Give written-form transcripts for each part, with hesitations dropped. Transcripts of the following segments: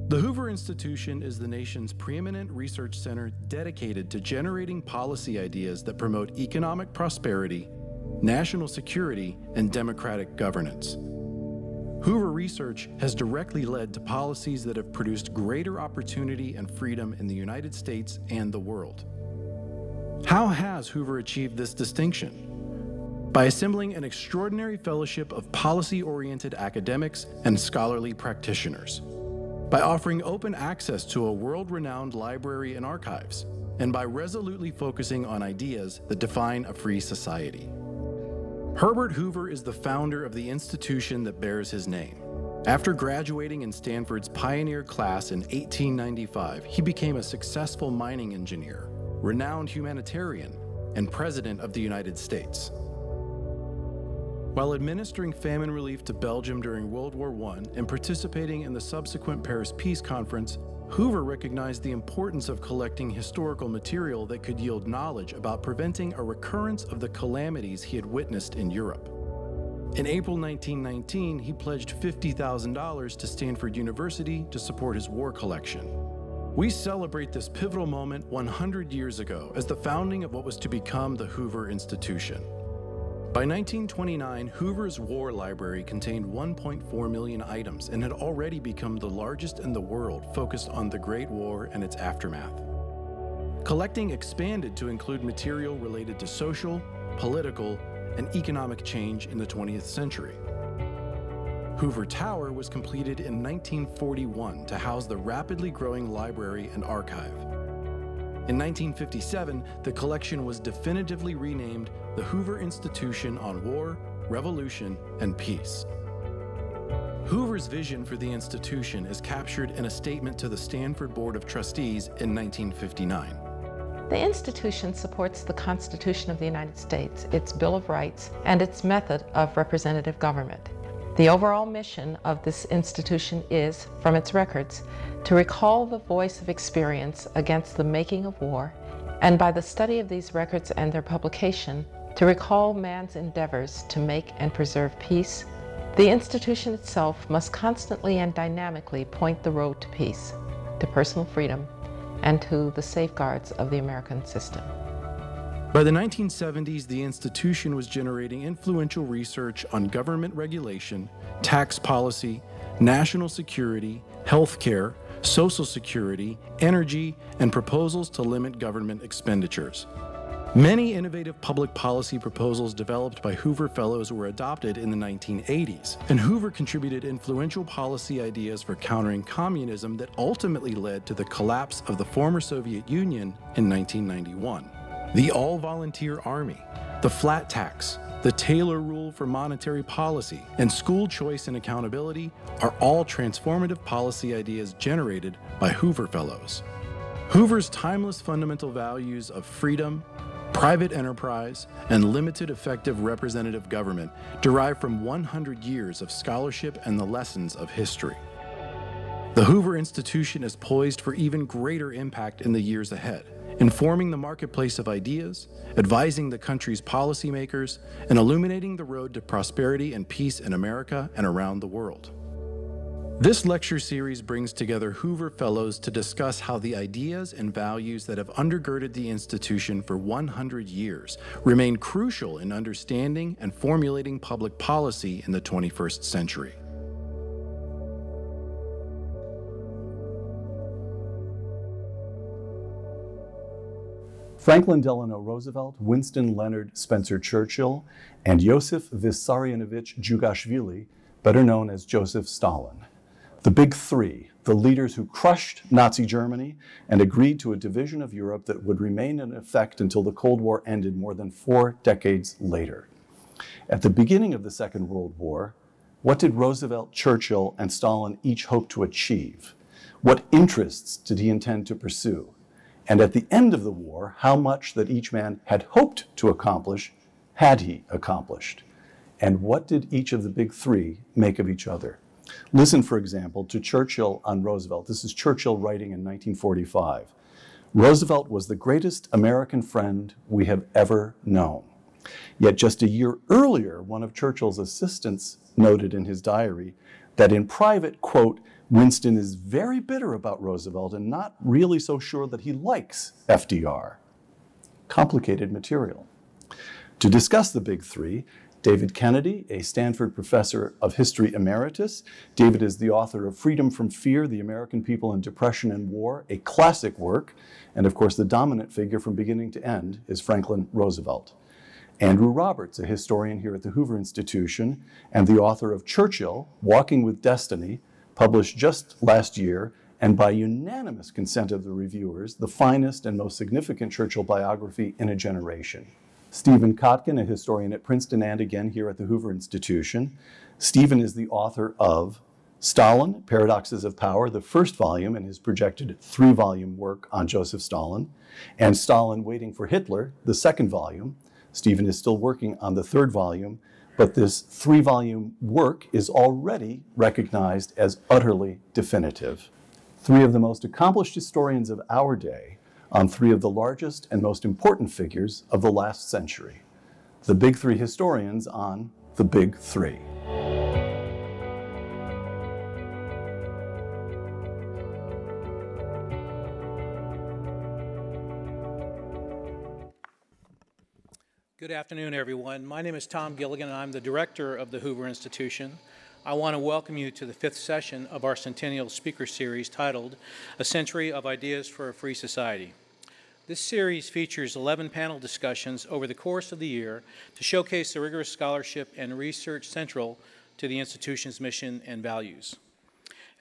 The Hoover Institution is the nation's preeminent research center dedicated to generating policy ideas that promote economic prosperity, national security, and democratic governance. Hoover research has directly led to policies that have produced greater opportunity and freedom in the United States and the world. How has Hoover achieved this distinction? By assembling an extraordinary fellowship of policy-oriented academics and scholarly practitioners, by offering open access to a world-renowned library and archives, and by resolutely focusing on ideas that define a free society. Herbert Hoover is the founder of the institution that bears his name. After graduating in Stanford's pioneer class in 1895, he became a successful mining engineer, renowned humanitarian, and President of the United States. While administering famine relief to Belgium during World War I and participating in the subsequent Paris Peace Conference, Hoover recognized the importance of collecting historical material that could yield knowledge about preventing a recurrence of the calamities he had witnessed in Europe. In April 1919, he pledged $50,000 to Stanford University to support his war collection. We celebrate this pivotal moment 100 years ago as the founding of what was to become the Hoover Institution. By 1929, Hoover's War Library contained 1.4 million items and had already become the largest in the world focused on the Great War and its aftermath. Collecting expanded to include material related to social, political, and economic change in the 20th century. Hoover Tower was completed in 1941 to house the rapidly growing library and archive. In 1957, the collection was definitively renamed the Hoover Institution on War, Revolution, and Peace. Hoover's vision for the institution is captured in a statement to the Stanford Board of Trustees in 1959. The institution supports the Constitution of the United States, its Bill of Rights, and its method of representative government. The overall mission of this institution is, from its records, to recall the voice of experience against the making of war, and by the study of these records and their publication, to recall man's endeavors to make and preserve peace. The institution itself must constantly and dynamically point the road to peace, to personal freedom, and to the safeguards of the American system. By the 1970s, the institution was generating influential research on government regulation, tax policy, national security, healthcare, social security, energy, and proposals to limit government expenditures. Many innovative public policy proposals developed by Hoover Fellows were adopted in the 1980s, and Hoover contributed influential policy ideas for countering communism that ultimately led to the collapse of the former Soviet Union in 1991. The all-volunteer army, the flat tax, the Taylor rule for monetary policy, and school choice and accountability are all transformative policy ideas generated by Hoover Fellows. Hoover's timeless fundamental values of freedom, private enterprise, and limited effective representative government derive from 100 years of scholarship and the lessons of history. The Hoover Institution is poised for even greater impact in the years ahead, informing the marketplace of ideas, advising the country's policymakers, and illuminating the road to prosperity and peace in America and around the world. This lecture series brings together Hoover Fellows to discuss how the ideas and values that have undergirded the institution for 100 years remain crucial in understanding and formulating public policy in the 21st century. Franklin Delano Roosevelt, Winston Leonard Spencer Churchill, and Joseph Vissarionovich Djugashvili, better known as Joseph Stalin. The Big Three, the leaders who crushed Nazi Germany and agreed to a division of Europe that would remain in effect until the Cold War ended more than 4 decades later. At the beginning of the Second World War, what did Roosevelt, Churchill, and Stalin each hope to achieve? What interests did he intend to pursue? And at the end of the war, how much that each man had hoped to accomplish had he accomplished? And what did each of the Big Three make of each other? Listen, for example, to Churchill on Roosevelt. This is Churchill writing in 1945. Roosevelt was the greatest American friend we have ever known. Yet just a year earlier, one of Churchill's assistants noted in his diary that in private, quote, Winston is very bitter about Roosevelt and not really so sure that he likes FDR. Complicated material. To discuss the big three, David Kennedy, a Stanford professor of history emeritus. David is the author of Freedom from Fear, The American People in Depression and War, a classic work. And of course, the dominant figure from beginning to end is Franklin Roosevelt. Andrew Roberts, a historian here at the Hoover Institution, and the author of Churchill, Walking with Destiny, published just last year, and by unanimous consent of the reviewers, the finest and most significant Churchill biography in a generation. Stephen Kotkin, a historian at Princeton and again here at the Hoover Institution. Stephen is the author of Stalin, Paradoxes of Power, the first volume in his projected 3-volume work on Joseph Stalin, and Stalin Waiting for Hitler, the second volume. Stephen is still working on the 3rd volume, but this 3-volume work is already recognized as utterly definitive. 3 of the most accomplished historians of our day on 3 of the largest and most important figures of the last century. The Big 3 historians on the Big 3. Good afternoon, everyone. My name is Tom Gilligan, and I'm the director of the Hoover Institution. I want to welcome you to the 5th session of our Centennial Speaker Series titled A Century of Ideas for a Free Society. This series features 11 panel discussions over the course of the year to showcase the rigorous scholarship and research central to the institution's mission and values.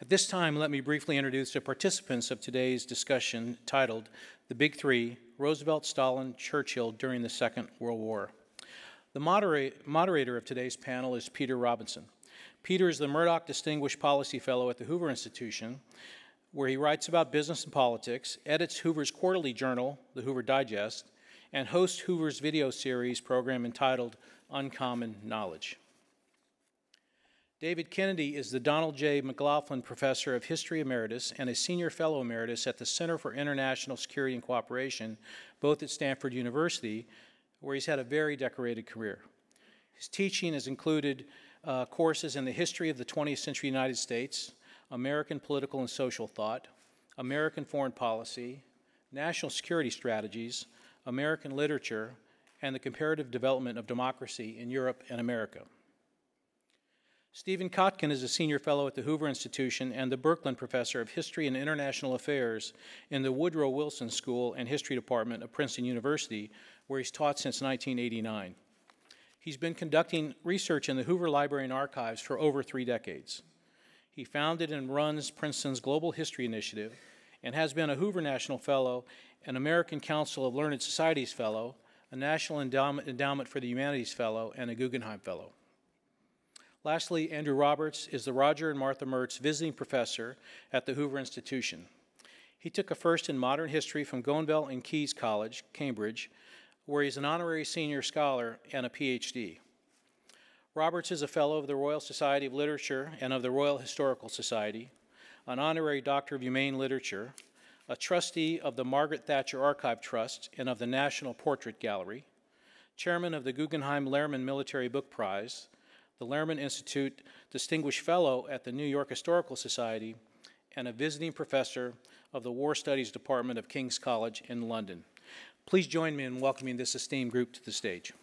At this time, let me briefly introduce the participants of today's discussion titled The Big Three, Roosevelt, Stalin, Churchill during the Second World War. The moderator of today's panel is Peter Robinson. Peter is the Murdoch Distinguished Policy Fellow at the Hoover Institution, where he writes about business and politics, edits Hoover's quarterly journal, the Hoover Digest, and hosts Hoover's video series program entitled Uncommon Knowledge. David Kennedy is the Donald J. McLaughlin Professor of History Emeritus and a Senior Fellow Emeritus at the Center for International Security and Cooperation, both at Stanford University, where he's had a very decorated career. His teaching has included courses in the history of the 20th century United States, American political and social thought, American foreign policy, national security strategies, American literature, and the comparative development of democracy in Europe and America. Stephen Kotkin is a Senior Fellow at the Hoover Institution and the Berkland Professor of History and International Affairs in the Woodrow Wilson School and History Department of Princeton University, where he's taught since 1989. He's been conducting research in the Hoover Library and Archives for over 3 decades. He founded and runs Princeton's Global History Initiative and has been a Hoover National Fellow, an American Council of Learned Societies Fellow, a National Endowment for the Humanities Fellow, and a Guggenheim Fellow. Lastly, Andrew Roberts is the Roger and Martha Mertz Visiting Professor at the Hoover Institution. He took a first in modern history from Gonville and Caius College, Cambridge, where he's an honorary senior scholar and a PhD. Roberts is a Fellow of the Royal Society of Literature and of the Royal Historical Society, an Honorary Doctor of Humane Literature, a Trustee of the Margaret Thatcher Archive Trust and of the National Portrait Gallery, Chairman of the Guggenheim Lehrman Military Book Prize, the Lehrman Institute Distinguished Fellow at the New York Historical Society, and a Visiting Professor of the War Studies Department of King's College in London. Please join me in welcoming this esteemed group to the stage.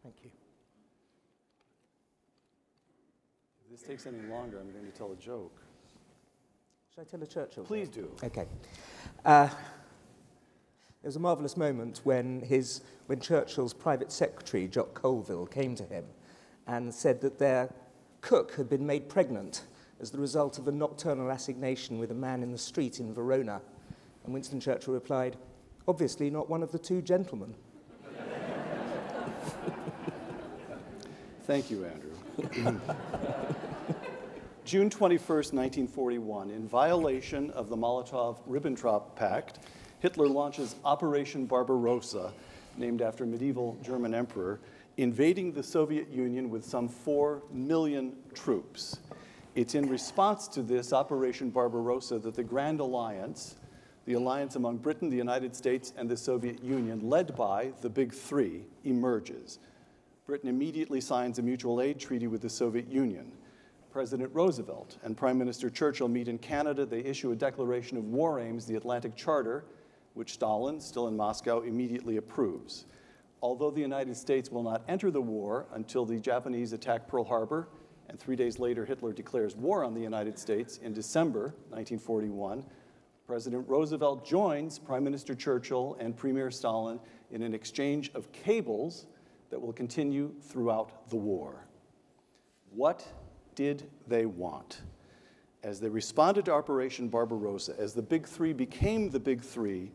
Thank you. If this takes any longer, I'm going to tell a joke. Should I tell a Churchill? Please do. Okay. There was a marvellous moment when Churchill's private secretary, Jock Colville, came to him and said that their cook had been made pregnant as the result of a nocturnal assignation with a man in the street in Verona. And Winston Churchill replied, "Obviously not one of the two gentlemen." Thank you, Andrew. June 21st, 1941, in violation of the Molotov-Ribbentrop Pact, Hitler launches Operation Barbarossa, named after medieval German emperor, invading the Soviet Union with some 4 million troops. It's in response to this Operation Barbarossa that the Grand Alliance, the alliance among Britain, the United States, and the Soviet Union, led by the Big Three, emerges. Britain immediately signs a mutual aid treaty with the Soviet Union. President Roosevelt and Prime Minister Churchill meet in Canada. They issue a declaration of war aims, the Atlantic Charter, which Stalin, still in Moscow, immediately approves. Although the United States will not enter the war until the Japanese attack Pearl Harbor, and 3 days later Hitler declares war on the United States in December 1941, President Roosevelt joins Prime Minister Churchill and Premier Stalin in an exchange of cables that will continue throughout the war. What did they want? As they responded to Operation Barbarossa, as the Big Three became the Big Three,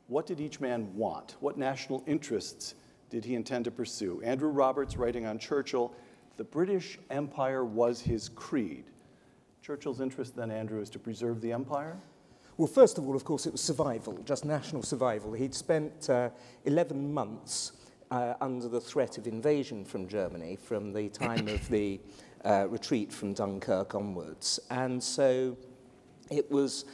what did each man want? What national interests did he intend to pursue? Andrew Roberts, writing on Churchill, the British Empire was his creed. Churchill's interest then, Andrew, is to preserve the empire? Well, first of all, of course, it was survival, just national survival. He'd spent 11 months under the threat of invasion from Germany from the time of the retreat from Dunkirk onwards. And so it was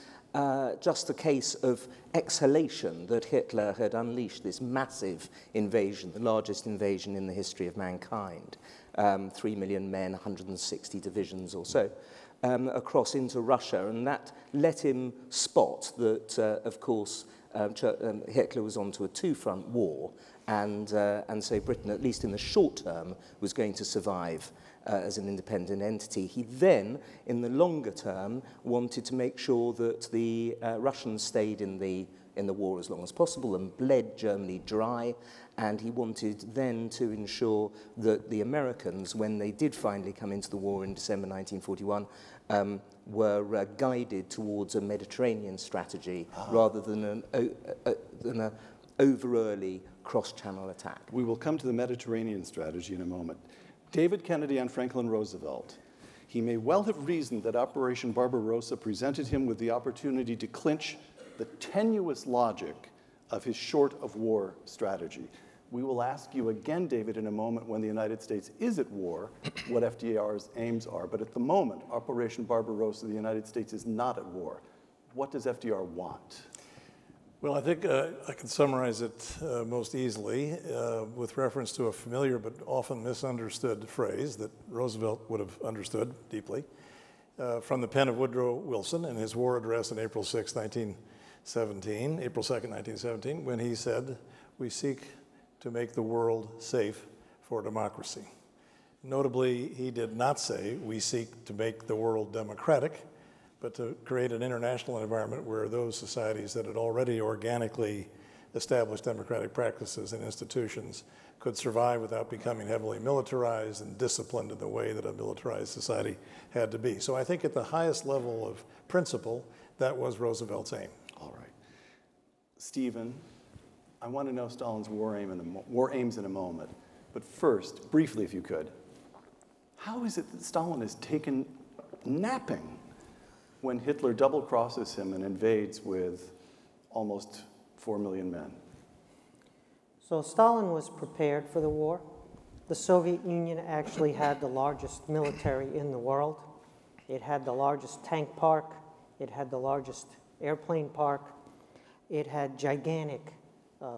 just a case of exhalation that Hitler had unleashed this massive invasion, the largest invasion in the history of mankind. 3 million men, 160 divisions or so, across into Russia. And that let him spot that, of course, Hitler was onto a two-front war, and so Britain, at least in the short term, was going to survive as an independent entity. He then, in the longer term, wanted to make sure that the Russians stayed in the war as long as possible and bled Germany dry, and he wanted then to ensure that the Americans, when they did finally come into the war in December 1941, were guided towards a Mediterranean strategy rather than an over-early cross-channel attack. We will come to the Mediterranean strategy in a moment. David Kennedy on Franklin Roosevelt. He may well have reasoned that Operation Barbarossa presented him with the opportunity to clinch the tenuous logic of his short-of-war strategy. We will ask you again, David, in a moment when the United States is at war, what FDR's aims are. But at the moment, Operation Barbarossa, the United States is not at war. What does FDR want? Well, I think I can summarize it most easily with reference to a familiar but often misunderstood phrase that Roosevelt would have understood deeply from the pen of Woodrow Wilson in his war address on April 2nd, 1917, when he said, "We seek to make the world safe for democracy." Notably, he did not say, "We seek to make the world democratic," but to create an international environment where those societies that had already organically established democratic practices and institutions could survive without becoming heavily militarized and disciplined in the way that a militarized society had to be. So I think at the highest level of principle, that was Roosevelt's aim. All right. Stephen, I want to know Stalin's war aims in a moment. But first, briefly if you could, how is it that Stalin is taken napping when Hitler double-crosses him and invades with almost 4 million men? So Stalin was prepared for the war. The Soviet Union actually had the largest military in the world. It had the largest tank park. It had the largest airplane park. It had gigantic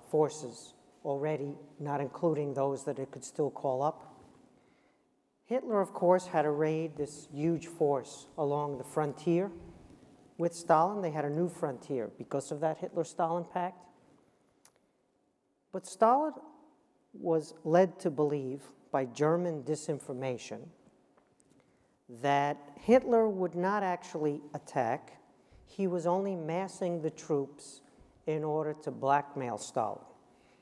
forces already, not including those that it could still call up. Hitler, of course, had arrayed this huge force along the frontier. With Stalin, they had a new frontier because of that Hitler-Stalin pact. But Stalin was led to believe by German disinformation that Hitler would not actually attack. He was only massing the troops in order to blackmail Stalin.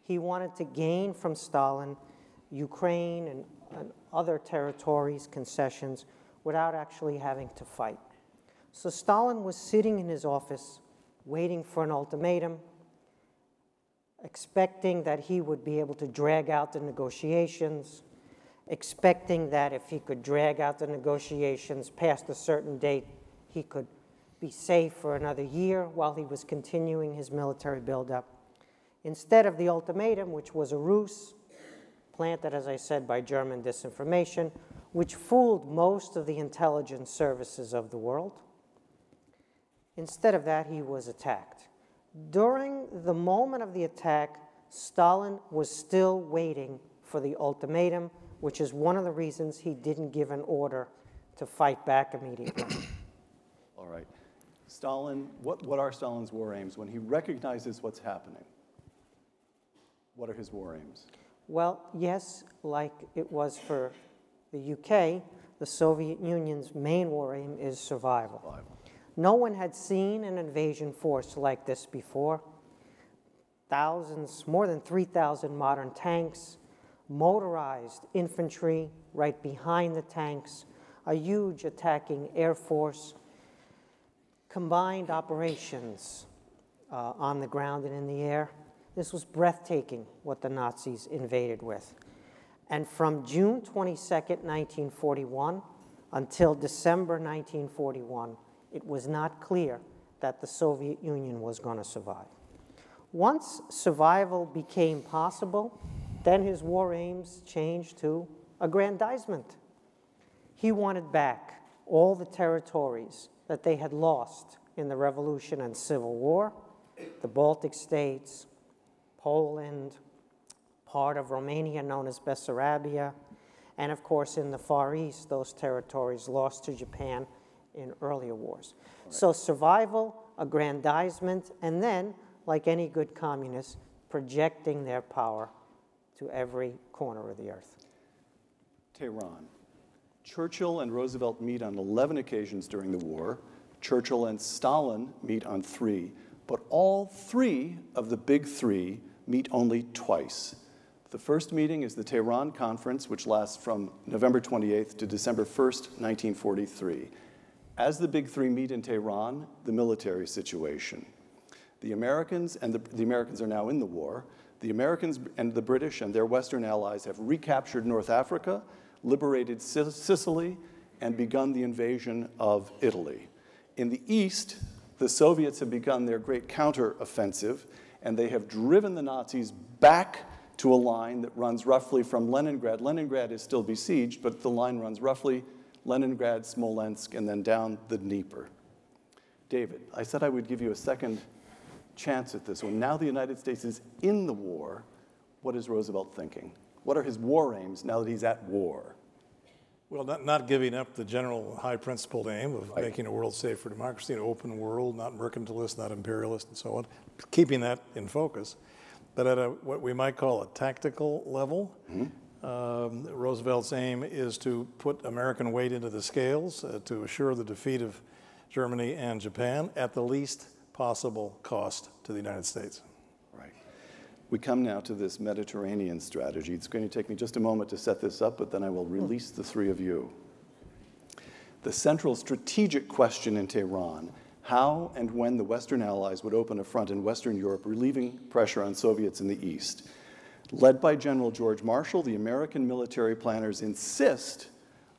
He wanted to gain from Stalin Ukraine and and other territories, concessions, without actually having to fight. So Stalin was sitting in his office, waiting for an ultimatum, expecting that he would be able to drag out the negotiations, expecting that if he could drag out the negotiations past a certain date, he could be safe for another year while he was continuing his military buildup. Instead of the ultimatum, which was a ruse, planted, as I said, by German disinformation, which fooled most of the intelligence services of the world, instead of that, he was attacked. During the moment of the attack, Stalin was still waiting for the ultimatum, which is one of the reasons he didn't give an order to fight back immediately. All right. Stalin, what are Stalin's war aims when he recognizes what's happening? What are his war aims? Well, yes, like it was for the UK, the Soviet Union's main war aim is survival. No one had seen an invasion force like this before. Thousands, more than 3,000 modern tanks, motorized infantry right behind the tanks, a huge attacking air force, combined operations on the ground and in the air. This was breathtaking what the Nazis invaded with. And from June 22nd, 1941, until December 1941, it was not clear that the Soviet Union was going to survive. Once survival became possible, then his war aims changed to aggrandizement. He wanted back all the territories that they had lost in the Revolution and Civil War, the Baltic states, Poland, part of Romania known as Bessarabia, and of course in the Far East, those territories lost to Japan in earlier wars. Right. So survival, aggrandizement, and then, like any good communist, projecting their power to every corner of the earth. Tehran. Churchill and Roosevelt meet on 11 occasions during the war. Churchill and Stalin meet on 3, but all 3 of the big 3 meet only twice. The first meeting is the Tehran Conference, which lasts from November 28th to December 1st, 1943. As the big 3 meet in Tehran, the military situation. The Americans, and the Americans are now in the war, the Americans and the British and their Western allies have recaptured North Africa, liberated Sicily, and begun the invasion of Italy. In the East, the Soviets have begun their great counteroffensive, and they have driven the Nazis back to a line that runs roughly from Leningrad. Leningrad is still besieged, but the line runs roughly Leningrad, Smolensk, and then down the Dnieper. David, I said I would give you a second chance at this one. Now the United States is in the war. What is Roosevelt thinking? What are his war aims now that he's at war? Well, not giving up the general high-principled aim of making a world safe for democracy, an open world, not mercantilist, not imperialist, and so on, keeping that in focus. But at what we might call a tactical level, Roosevelt's aim is to put American weight into the scales to assure the defeat of Germany and Japan at the least possible cost to the United States. Right. We come now to this Mediterranean strategy. It's going to take me just a moment to set this up, but then I will release the 3 of you. The central strategic question in Tehran, how and when the Western allies would open a front in Western Europe, relieving pressure on Soviets in the East. Led by General George Marshall, the American military planners insist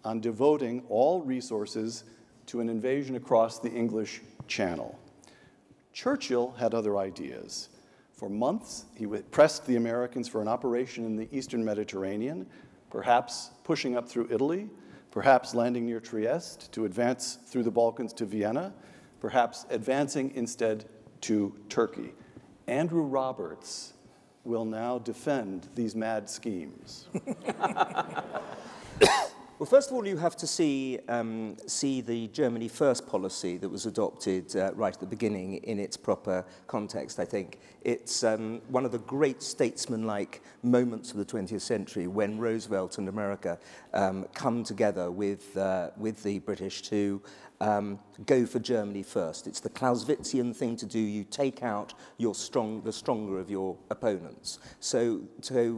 on devoting all resources to an invasion across the English Channel. Churchill had other ideas. For months, he pressed the Americans for an operation in the Eastern Mediterranean, perhaps pushing up through Italy, perhaps landing near Trieste to advance through the Balkans to Vienna, perhaps advancing instead to Turkey. Andrew Roberts will now defend these mad schemes. Well, first of all, you have to see the Germany First policy that was adopted right at the beginning in its proper context, I think. It's one of the great statesman-like moments of the 20th century when Roosevelt and America come together with the British to go for Germany first. It's the Clausewitzian thing to do. You take out the stronger of your opponents. So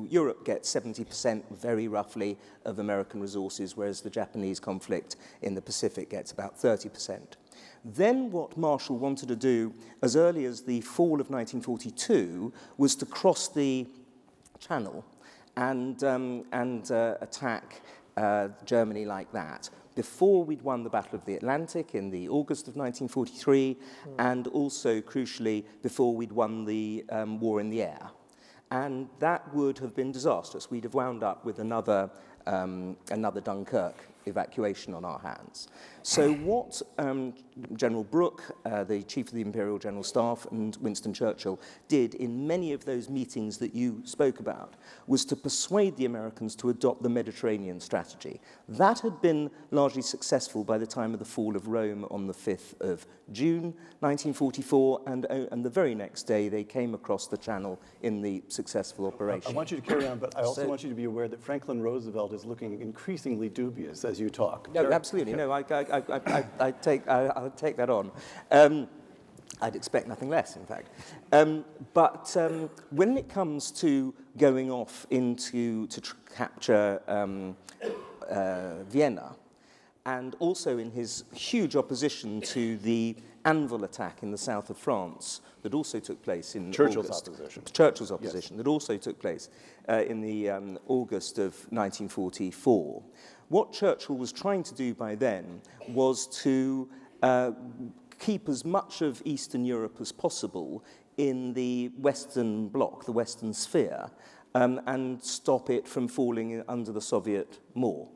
Europe gets 70%, very roughly, of American resources, whereas the Japanese conflict in the Pacific gets about 30%. Then what Marshall wanted to do as early as the fall of 1942 was to cross the Channel and attack Germany like that, before we'd won the Battle of the Atlantic in the August of 1943, and also, crucially, before we'd won the war in the air. And that would have been disastrous. We'd have wound up with another Dunkirk evacuation on our hands. So what General Brooke, the Chief of the Imperial General Staff, and Winston Churchill did in many of those meetings that you spoke about was to persuade the Americans to adopt the Mediterranean strategy. That had been largely successful by the time of the fall of Rome on the 5th of June 1944, and the very next day they came across the Channel in the successessel operation. I want you to carry on, but I also want you to be aware that Franklin Roosevelt is looking increasingly dubious as you talk. No, absolutely. No, I'll take that on. I'd expect nothing less, in fact. But when it comes to going off to capture Vienna, and also in his huge opposition to the Anvil attack in the south of France that also took place in Churchill's August. opposition. Churchill's opposition, yes. That also took place in the August of 1944. What Churchill was trying to do by then was to keep as much of Eastern Europe as possible in the Western bloc, the Western sphere, and stop it from falling under the Soviet maw.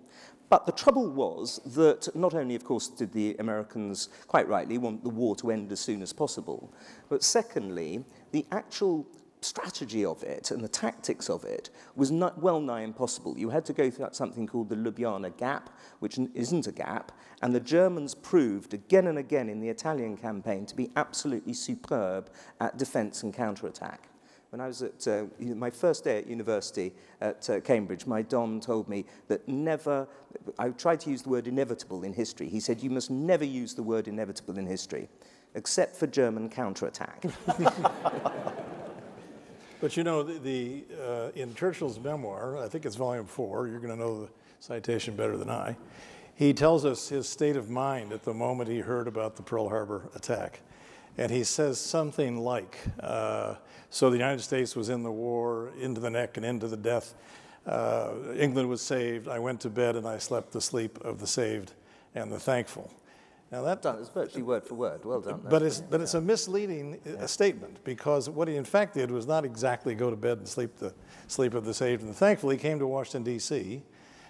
But the trouble was that not only, of course, did the Americans, quite rightly, want the war to end as soon as possible, but secondly, the actual strategy of it and the tactics of it was well nigh impossible. You had to go through something called the Ljubljana Gap, which isn't a gap, and the Germans proved again and again in the Italian campaign to be absolutely superb at defense and counterattack. When I was at my first day at university at Cambridge, my Dom told me that I tried to use the word inevitable in history. He said, you must never use the word inevitable in history, except for German counterattack. But you know, in Churchill's memoir, I think it's volume 4, you're going to know the citation better than I, he tells us his state of mind at the moment he heard about the Pearl Harbor attack. And he says something like, so the United States was in the war, into the neck and into the death. England was saved. I went to bed and I slept the sleep of the saved and the thankful. Now that done. It's virtually word for word. Well done. But it's a misleading statement, because what he in fact did was not exactly go to bed and sleep the sleep of the saved and the thankful. He came to Washington, D.C.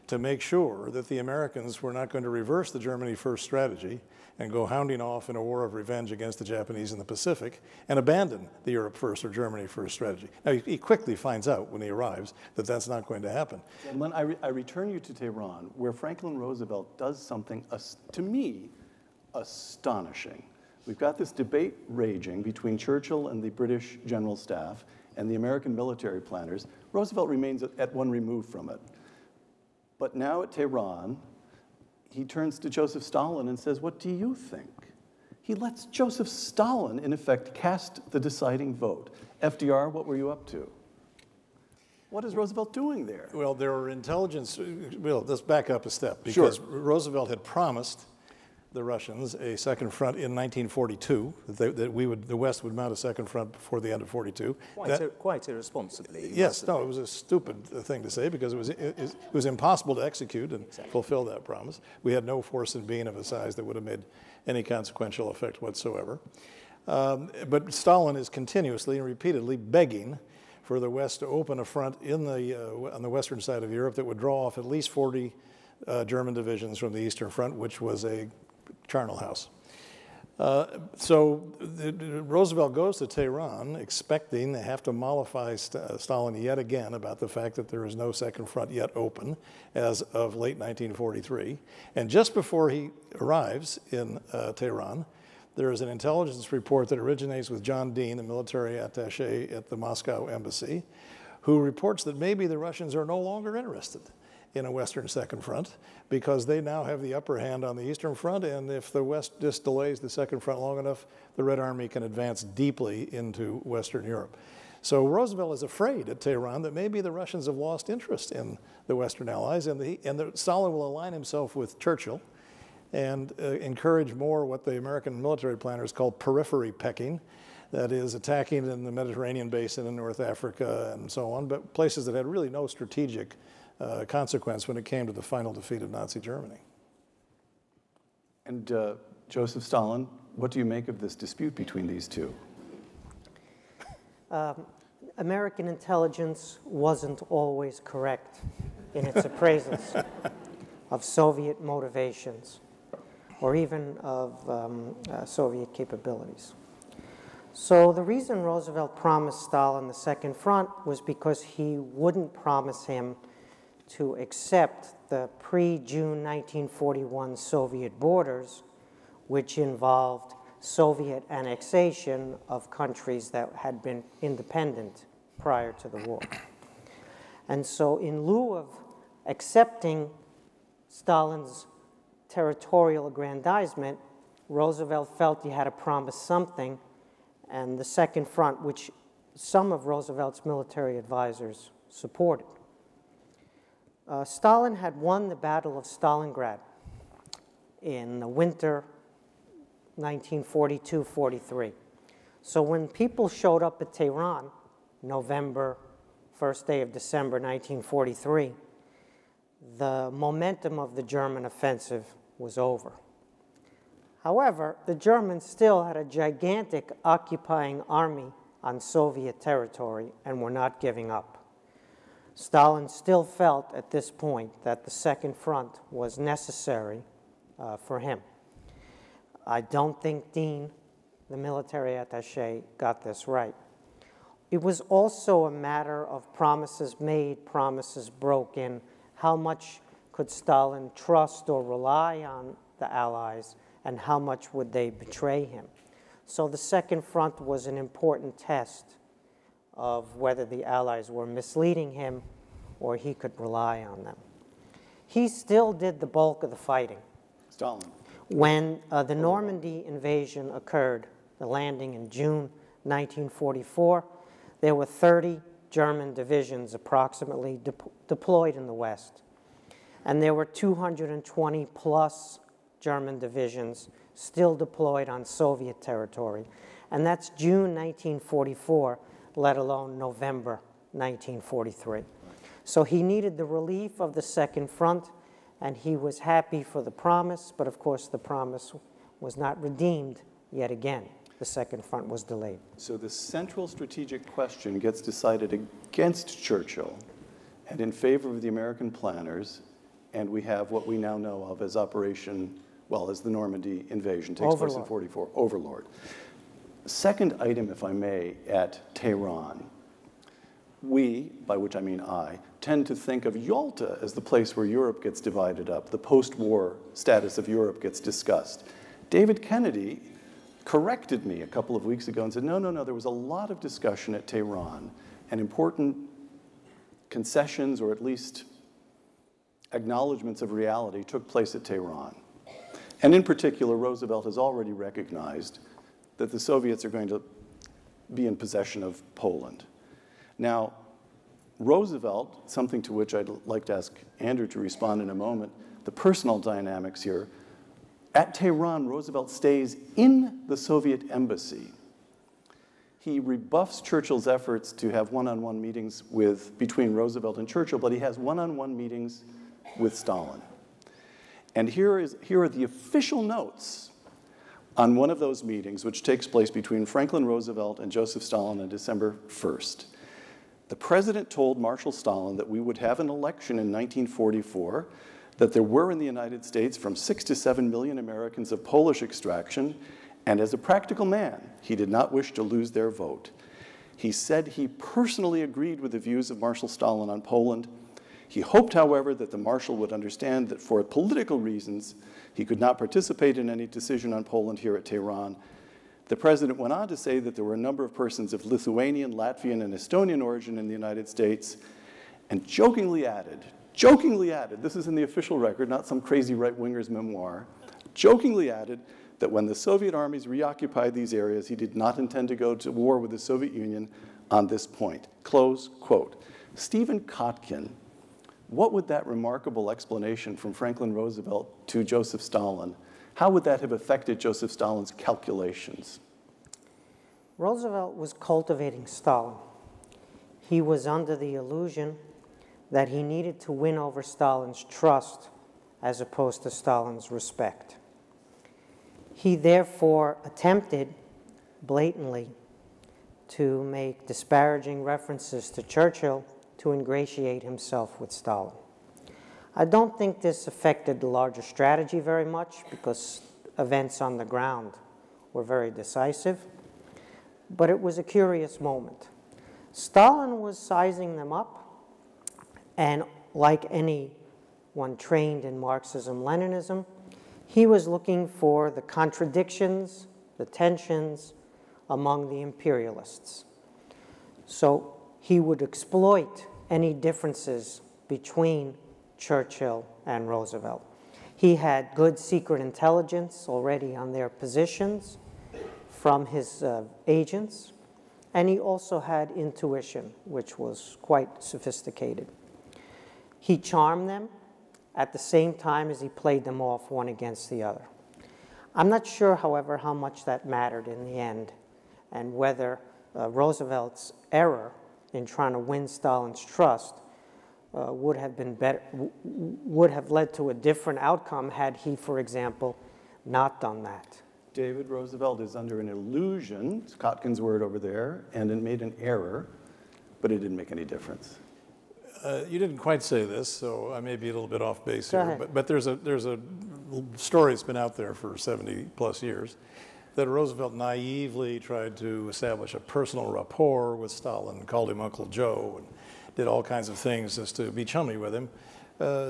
to make sure that the Americans were not going to reverse the Germany first strategy and go hounding off in a war of revenge against the Japanese in the Pacific and abandon the Europe first or Germany first strategy. Now, he quickly finds out when he arrives that that's not going to happen. And I return you to Tehran, where Franklin Roosevelt does something, to me, astonishing. We've got this debate raging between Churchill and the British General Staff and the American military planners. Roosevelt remains at one remove from it. But now at Tehran, he turns to Joseph Stalin and says, what do you think? He lets Joseph Stalin, in effect, cast the deciding vote. FDR, what were you up to? What is Roosevelt doing there? Well, there were intelligence, well, let's back up a step, because sure. Roosevelt had promised the Russians a second front in 1942, that the West would mount a second front before the end of 42. Quite irresponsibly. Yes, no, it was a stupid thing to say, because it was impossible to execute and fulfill that promise. We had no force in being of a size that would have made any consequential effect whatsoever. But Stalin is continuously and repeatedly begging for the West to open a front on the western side of Europe that would draw off at least 40 German divisions from the Eastern Front, which was a charnel house. So Roosevelt goes to Tehran expecting to have to mollify Stalin yet again about the fact that there is no second front yet open as of late 1943. And just before he arrives in Tehran, there is an intelligence report that originates with John Dean, the military attaché at the Moscow embassy, who reports that maybe the Russians are no longer interested. in a Western Second Front, because they now have the upper hand on the Eastern Front, and if the West just delays the Second Front long enough, the Red Army can advance deeply into Western Europe. So Roosevelt is afraid at Tehran that maybe the Russians have lost interest in the Western Allies, and Stalin will align himself with Churchill and encourage more what the American military planners call periphery pecking, that is, attacking in the Mediterranean basin in North Africa and so on, but places that had really no strategic consequence when it came to the final defeat of Nazi Germany. And Joseph Stalin, what do you make of this dispute between these two? American intelligence wasn't always correct in its appraisals of Soviet motivations or even of Soviet capabilities. So the reason Roosevelt promised Stalin the Second Front was because he wouldn't promise him to accept the pre-June 1941 Soviet borders, which involved Soviet annexation of countries that had been independent prior to the war. And so in lieu of accepting Stalin's territorial aggrandizement, Roosevelt felt he had to promise something, and the Second Front, which some of Roosevelt's military advisors supported. Stalin had won the Battle of Stalingrad in the winter 1942-43. So when people showed up at Tehran, November, first day of December 1943, the momentum of the German offensive was over. However, the Germans still had a gigantic occupying army on Soviet territory and were not giving up. Stalin still felt at this point that the Second Front was necessary for him. I don't think Dean, the military attaché, got this right. It was also a matter of promises made, promises broken. How much could Stalin trust or rely on the Allies, and how much would they betray him? So the Second Front was an important test of whether the Allies were misleading him or he could rely on them. He still did the bulk of the fighting. Stalin. When the Normandy invasion occurred, the landing in June 1944, there were 30 German divisions approximately deployed in the West. And there were 220 plus German divisions still deployed on Soviet territory. And that's June 1944, let alone November 1943. So he needed the relief of the Second Front, and he was happy for the promise, but of course the promise was not redeemed yet again. The Second Front was delayed. So the central strategic question gets decided against Churchill and in favor of the American planners, and we have what we now know of as Operation, well, as the Normandy invasion takes place in 44, Overlord. Second item, if I may, at Tehran. We, by which I mean I, tend to think of Yalta as the place where Europe gets divided up, the post-war status of Europe gets discussed. David Kennedy corrected me a couple of weeks ago and said, no, no, no, there was a lot of discussion at Tehran, and important concessions, or at least acknowledgments of reality, took place at Tehran. And in particular, Roosevelt has already recognized that the Soviets are going to be in possession of Poland. Now, Roosevelt, something to which I'd like to ask Andrew to respond in a moment, the personal dynamics here. At Tehran, Roosevelt stays in the Soviet embassy. He rebuffs Churchill's efforts to have one-on-one meetings between Roosevelt and Churchill, but he has one-on-one meetings with Stalin. And here are the official notes on one of those meetings, which takes place between Franklin Roosevelt and Joseph Stalin on December 1st. The president told Marshal Stalin that we would have an election in 1944, that there were in the United States from 6 to 7 million Americans of Polish extraction, and as a practical man, he did not wish to lose their vote. He said he personally agreed with the views of Marshal Stalin on Poland. He hoped, however, that the Marshal would understand that for political reasons, he could not participate in any decision on Poland here at Tehran. The president went on to say that there were a number of persons of Lithuanian, Latvian, and Estonian origin in the United States, and jokingly added, jokingly added, this is in the official record, not some crazy right-winger's memoir, jokingly added that when the Soviet armies reoccupied these areas, he did not intend to go to war with the Soviet Union on this point. Close quote. Stephen Kotkin, what would that remarkable explanation from Franklin Roosevelt to Joseph Stalin, how would that have affected Joseph Stalin's calculations? Roosevelt was cultivating Stalin. He was under the illusion that he needed to win over Stalin's trust as opposed to Stalin's respect. He therefore attempted blatantly to make disparaging references to Churchill to ingratiate himself with Stalin. I don't think this affected the larger strategy very much because events on the ground were very decisive, but it was a curious moment. Stalin was sizing them up, and like anyone trained in Marxism-Leninism, he was looking for the contradictions, the tensions among the imperialists. So he would exploit any differences between Churchill and Roosevelt. He had good secret intelligence already on their positions from his agents, and he also had intuition, which was quite sophisticated. He charmed them at the same time as he played them off one against the other. I'm not sure, however, how much that mattered in the end, and whether Roosevelt's error in trying to win Stalin's trust would have been better, would have led to a different outcome had he, for example, not done that. David, Roosevelt is under an illusion, it's Kotkin's word over there, and it made an error, but it didn't make any difference. You didn't quite say this, so I may be a little bit off base Go here, ahead. but there's a story that's been out there for 70 plus years that Roosevelt naively tried to establish a personal rapport with Stalin, called him Uncle Joe, and did all kinds of things just to be chummy with him,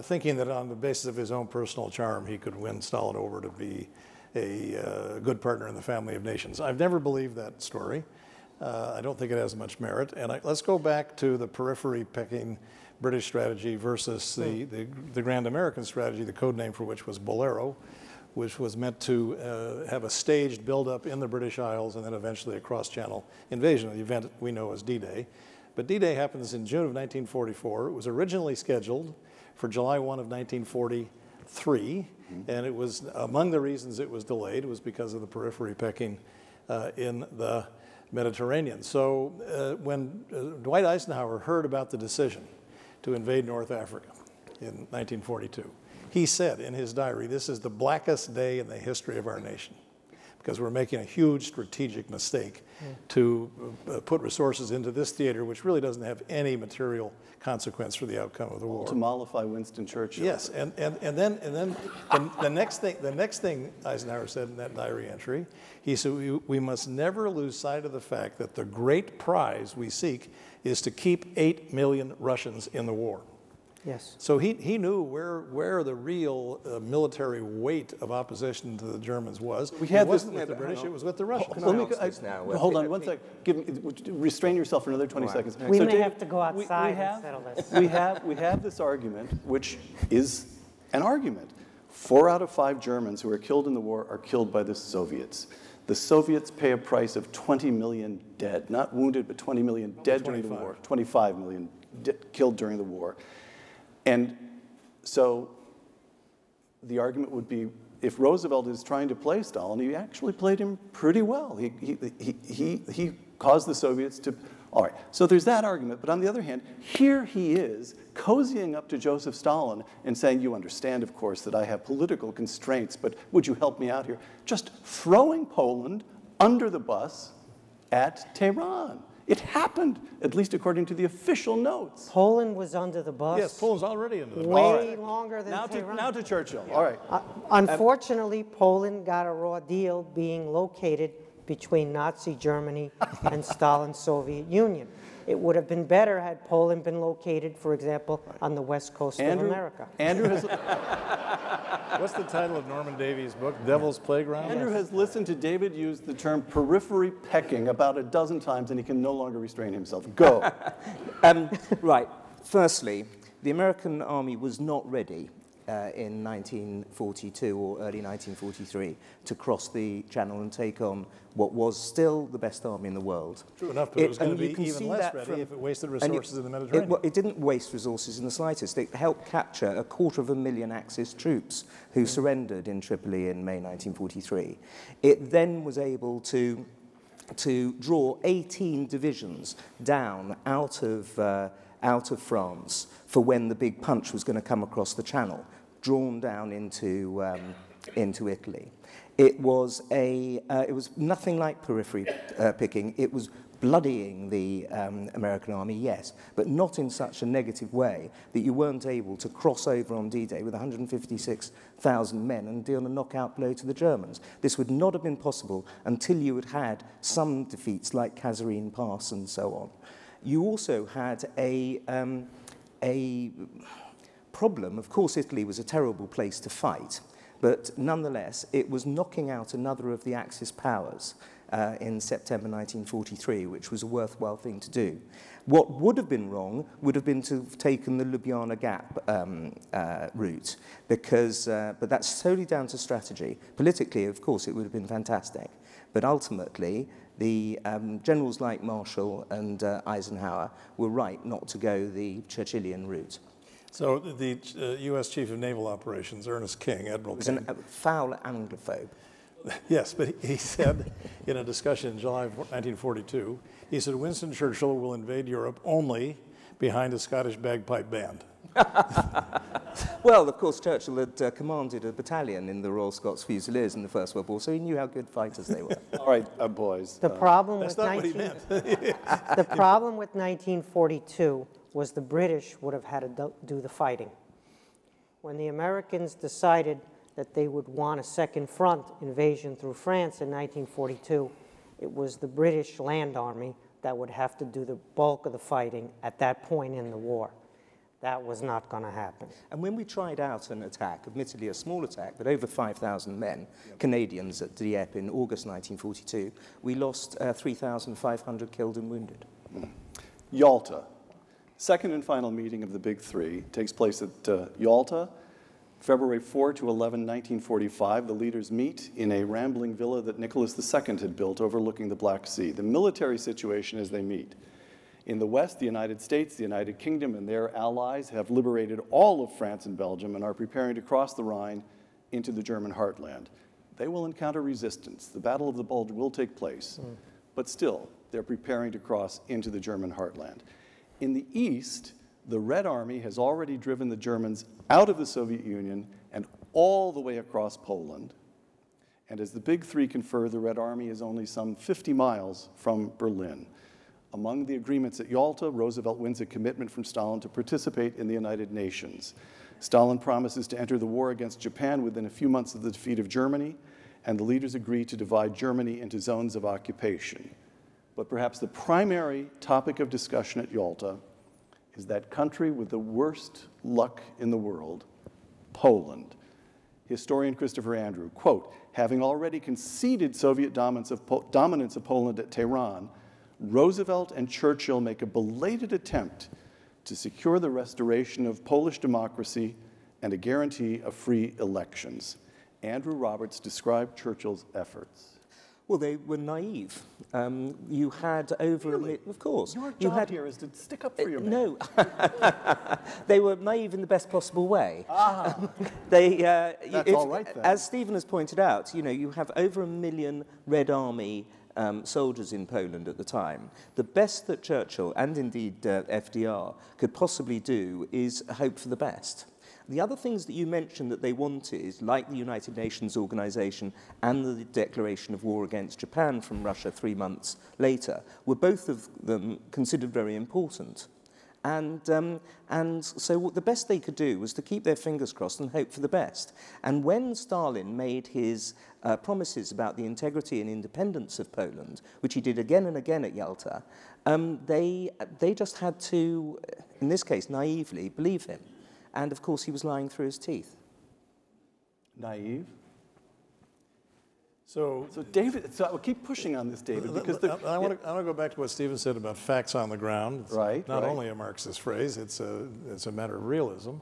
thinking that on the basis of his own personal charm, he could win Stalin over to be a good partner in the family of nations. I've never believed that story. I don't think it has much merit. And let's go back to the periphery pecking British strategy versus the grand American strategy, the code name for which was Bolero, which was meant to have a staged buildup in the British Isles and then eventually a cross-channel invasion, the event we know as D-Day. But D-Day happens in June of 1944. It was originally scheduled for July 1 of 1943, and it was, among the reasons it was delayed was because of the periphery pecking in the Mediterranean. So when Dwight Eisenhower heard about the decision to invade North Africa in 1942, he said in his diary, "This is the blackest day in the history of our nation, because we're making a huge strategic mistake to put resources into this theater, which really doesn't have any material consequence for the outcome of the war." To mollify Winston Churchill. Yes, and then the next thing Eisenhower said in that diary entry, he said, we must never lose sight of the fact that the great prize we seek is to keep 8 million Russians in the war. Yes. So he knew where the real military weight of opposition to the Germans was. We had it wasn't this, with the British, it was with the Russians. Hold on one sec. Restrain yourself for another 20 seconds. We So may Dave, have to go outside and settle this. we have this argument, which is an argument. 4 out of 5 Germans who are killed in the war are killed by the Soviets. The Soviets pay a price of 20 million dead, not wounded, but 20 million dead during the war, 25 million killed during the war. And so the argument would be, if Roosevelt is trying to play Stalin, he actually played him pretty well. He caused the Soviets to, all right. So there's that argument. But on the other hand, here he is cozying up to Joseph Stalin and saying, you understand, of course, that I have political constraints, but would you help me out here? Just throwing Poland under the bus at Tehran. It happened, at least according to the official notes. Poland was under the bus. Yes, Poland's already under the bus. Way longer than Tehran. Now to Churchill. All right. Unfortunately, Poland got a raw deal being located between Nazi Germany and Stalin's Soviet Union. It would have been better had Poland been located, for example, on the west coast of America. Andrew has, What's the title of Norman Davies' book, Devil's Playground? Andrew has listened to David use the term periphery pecking about a dozen times, and he can no longer restrain himself. Go. Right. Firstly, the American army was not ready in 1942 or early 1943 to cross the Channel and take on what was still the best army in the world. True enough, but it was going to be even less ready if it wasted resources in the Mediterranean. It didn't waste resources in the slightest. It helped capture 250,000 Axis troops who surrendered in Tripoli in May 1943. It then was able to draw 18 divisions down out of France for when the big punch was going to come across the Channel, drawn down into Italy. It was nothing like periphery picking. It was bloodying the American army, yes, but not in such a negative way that you weren't able to cross over on D-Day with 156,000 men and deal a knockout blow to the Germans. This would not have been possible until you had had some defeats like Kasserine Pass and so on. You also had a problem. Of course, Italy was a terrible place to fight, but nonetheless, it was knocking out another of the Axis powers in September 1943, which was a worthwhile thing to do. What would have been wrong would have been to have taken the Ljubljana Gap route, but that's solely down to strategy. Politically, of course, it would have been fantastic, but ultimately, the generals like Marshall and Eisenhower were right not to go the Churchillian route. So the U.S. Chief of Naval Operations, Ernest King, Admiral King, was a foul Anglophobe. Yes, but he said in a discussion in July of 1942, he said, Winston Churchill will invade Europe only behind a Scottish bagpipe band. Well, of course, Churchill had commanded a battalion in the Royal Scots Fusiliers in the First World War, so he knew how good fighters they were. All right, boys. The problem with The problem with 1942 was the British would have had to do the fighting. When the Americans decided that they would want a second front invasion through France in 1942, it was the British Land Army that would have to do the bulk of the fighting at that point in the war. That was not going to happen. And when we tried out an attack, admittedly a small attack, but over 5,000 men, Canadians at Dieppe in August 1942, we lost 3,500 killed and wounded. Yalta. Second and final meeting of the Big Three takes place at Yalta, February 4 to 11, 1945. The leaders meet in a rambling villa that Nicholas II had built overlooking the Black Sea. The military situation as they meet. In the West, the United States, the United Kingdom, and their allies have liberated all of France and Belgium and are preparing to cross the Rhine into the German heartland. They will encounter resistance. The Battle of the Bulge will take place, but still, they're preparing to cross into the German heartland. In the East, the Red Army has already driven the Germans out of the Soviet Union and all the way across Poland. And as the Big Three confer, the Red Army is only some 50 miles from Berlin. Among the agreements at Yalta, Roosevelt wins a commitment from Stalin to participate in the United Nations. Stalin promises to enter the war against Japan within a few months of the defeat of Germany, and the leaders agree to divide Germany into zones of occupation. But perhaps the primary topic of discussion at Yalta is that country with the worst luck in the world, Poland. Historian Christopher Andrew, quote, having already conceded Soviet dominance of Poland at Tehran, Roosevelt and Churchill make a belated attempt to secure the restoration of Polish democracy and a guarantee of free elections. Andrew Roberts described Churchill's efforts. Well, they were naive. You had over of course. Your job here is to stick up for your men. No. They were naive in the best possible way. That's all right, then. As Stephen has pointed out, you have over 1 million Red Army soldiers in Poland at the time. The best that Churchill, and indeed FDR, could possibly do is hope for the best. The other things that you mentioned that they wanted, like the United Nations Organization and the declaration of war against Japan from Russia 3 months later, were both of them considered very important. And so what the best they could do was to keep their fingers crossed and hope for the best. And when Stalin made his promises about the integrity and independence of Poland, which he did again and again at Yalta, they just had to, in this case, naively believe him. And of course, he was lying through his teeth. Naive? So David, so I'll keep pushing on this, David, because I want to go back to what Stephen said about facts on the ground. It's not only a Marxist phrase, it's a matter of realism.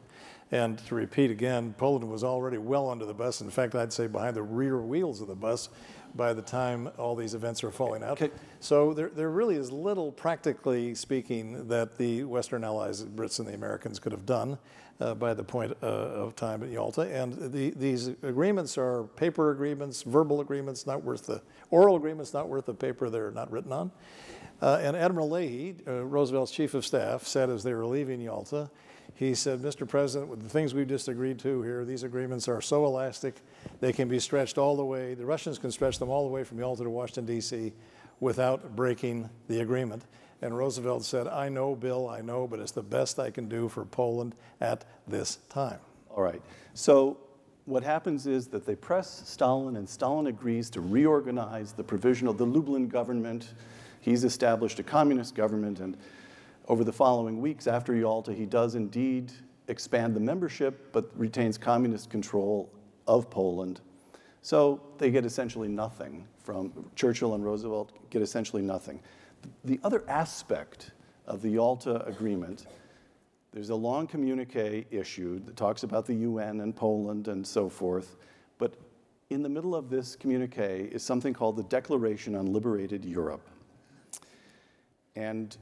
And to repeat again, Poland was already well under the bus. In fact, I'd say behind the rear wheels of the bus by the time all these events are falling out. Okay. So there really is little, practically speaking, that the Western allies, the Brits and the Americans, could have done by the point of time at Yalta. And these agreements are paper agreements, verbal agreements, oral agreements not worth the paper they're not written on. And Admiral Leahy, Roosevelt's chief of staff, said as they were leaving Yalta, he said, Mr. President, with the things we've just agreed to here, these agreements are so elastic, they can be stretched all the way. The Russians can stretch them all the way from Yalta to Washington, D.C. without breaking the agreement. And Roosevelt said, I know, Bill, I know, but it's the best I can do for Poland at this time. All right. So what happens is that they press Stalin, and Stalin agrees to reorganize the Lublin government. He's established a communist government, and over the following weeks after Yalta, he does indeed expand the membership, but retains communist control of Poland. So they get essentially nothing from Churchill and Roosevelt, get essentially nothing. The other aspect of the Yalta agreement, there's a long communique issued that talks about the UN and Poland and so forth, but in the middle of this communique is something called the Declaration on Liberated Europe. And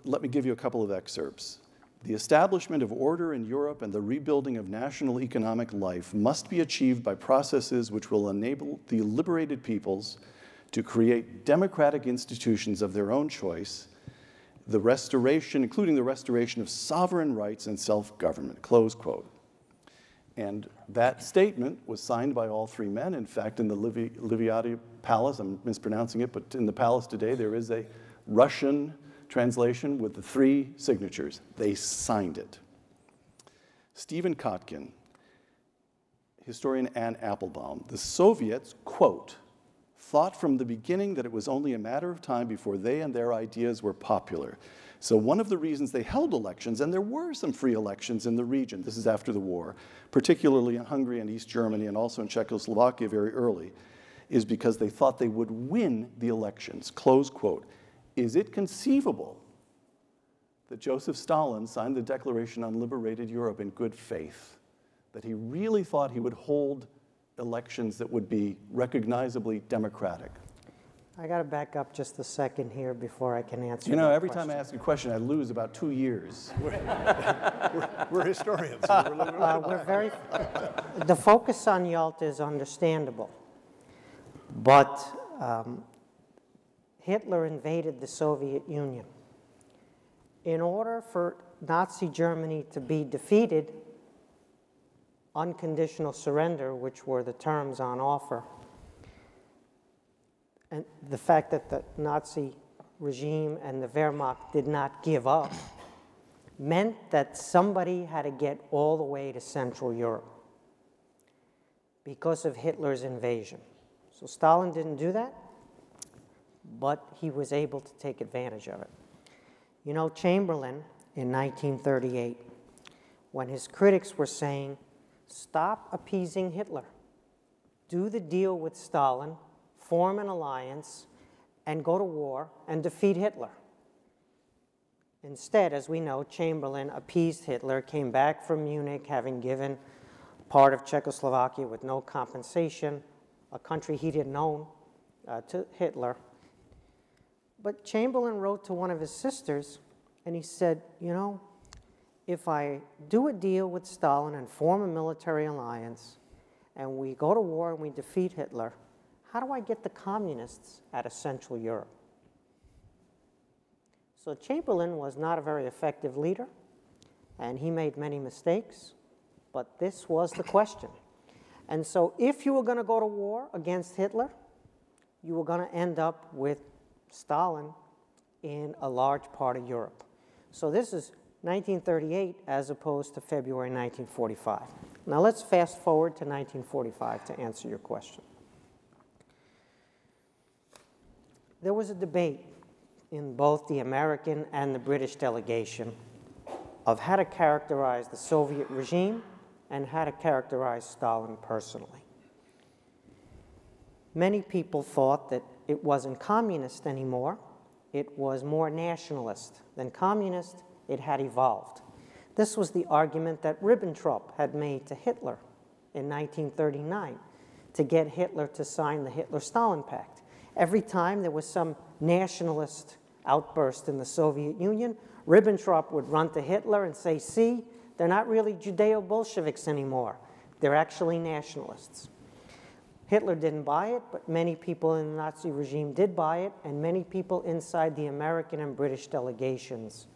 let me give you a couple of excerpts. The establishment of order in Europe and the rebuilding of national economic life must be achieved by processes which will enable the liberated peoples to create democratic institutions of their own choice, the restoration, including the restoration of sovereign rights and self-government, close quote. And that statement was signed by all three men. In fact, in the Liviati Palace, I'm mispronouncing it, but in the palace today, there is a Russian translation with the three signatures. They signed it. Stephen Kotkin, historian Ann Applebaum, the Soviets, quote, thought from the beginning that it was only a matter of time before they and their ideas were popular. So one of the reasons they held elections, and there were some free elections in the region, this is after the war, particularly in Hungary and East Germany and also in Czechoslovakia very early, is because they thought they would win the elections, close quote. Is it conceivable that Joseph Stalin signed the Declaration on Liberated Europe in good faith, that he really thought he would hold elections that would be recognizably democratic? I got to back up just a second here before I can answer. You know, every time I ask a question, I lose about 2 years. We're historians. The focus on Yalta is understandable, but Hitler invaded the Soviet Union. In order for Nazi Germany to be defeated, unconditional surrender, which were the terms on offer, and the fact that the Nazi regime and the Wehrmacht did not give up, meant that somebody had to get all the way to Central Europe because of Hitler's invasion. So Stalin didn't do that, but he was able to take advantage of it. You know, Chamberlain, in 1938, when his critics were saying, stop appeasing Hitler, do the deal with Stalin, form an alliance, and go to war and defeat Hitler. Instead, as we know, Chamberlain appeased Hitler, came back from Munich having given part of Czechoslovakia with no compensation, a country he didn't own, to Hitler. But Chamberlain wrote to one of his sisters, and he said, you know, if I do a deal with Stalin and form a military alliance, and we go to war and we defeat Hitler, how do I get the communists out of Central Europe? So Chamberlain was not a very effective leader, and he made many mistakes, but this was the question. And so if you were going to go to war against Hitler, you were going to end up with Stalin in a large part of Europe. So this is 1938 as opposed to February 1945. Now let's fast forward to 1945 to answer your question. There was a debate in both the American and the British delegation of how to characterize the Soviet regime and how to characterize Stalin personally. Many people thought that it wasn't communist anymore. It was more nationalist than communist. It had evolved. This was the argument that Ribbentrop had made to Hitler in 1939 to get Hitler to sign the Hitler-Stalin Pact. Every time there was some nationalist outburst in the Soviet Union, Ribbentrop would run to Hitler and say, see, they're not really Judeo-Bolsheviks anymore. They're actually nationalists. Hitler didn't buy it, but many people in the Nazi regime did buy it, and many people inside the American and British delegations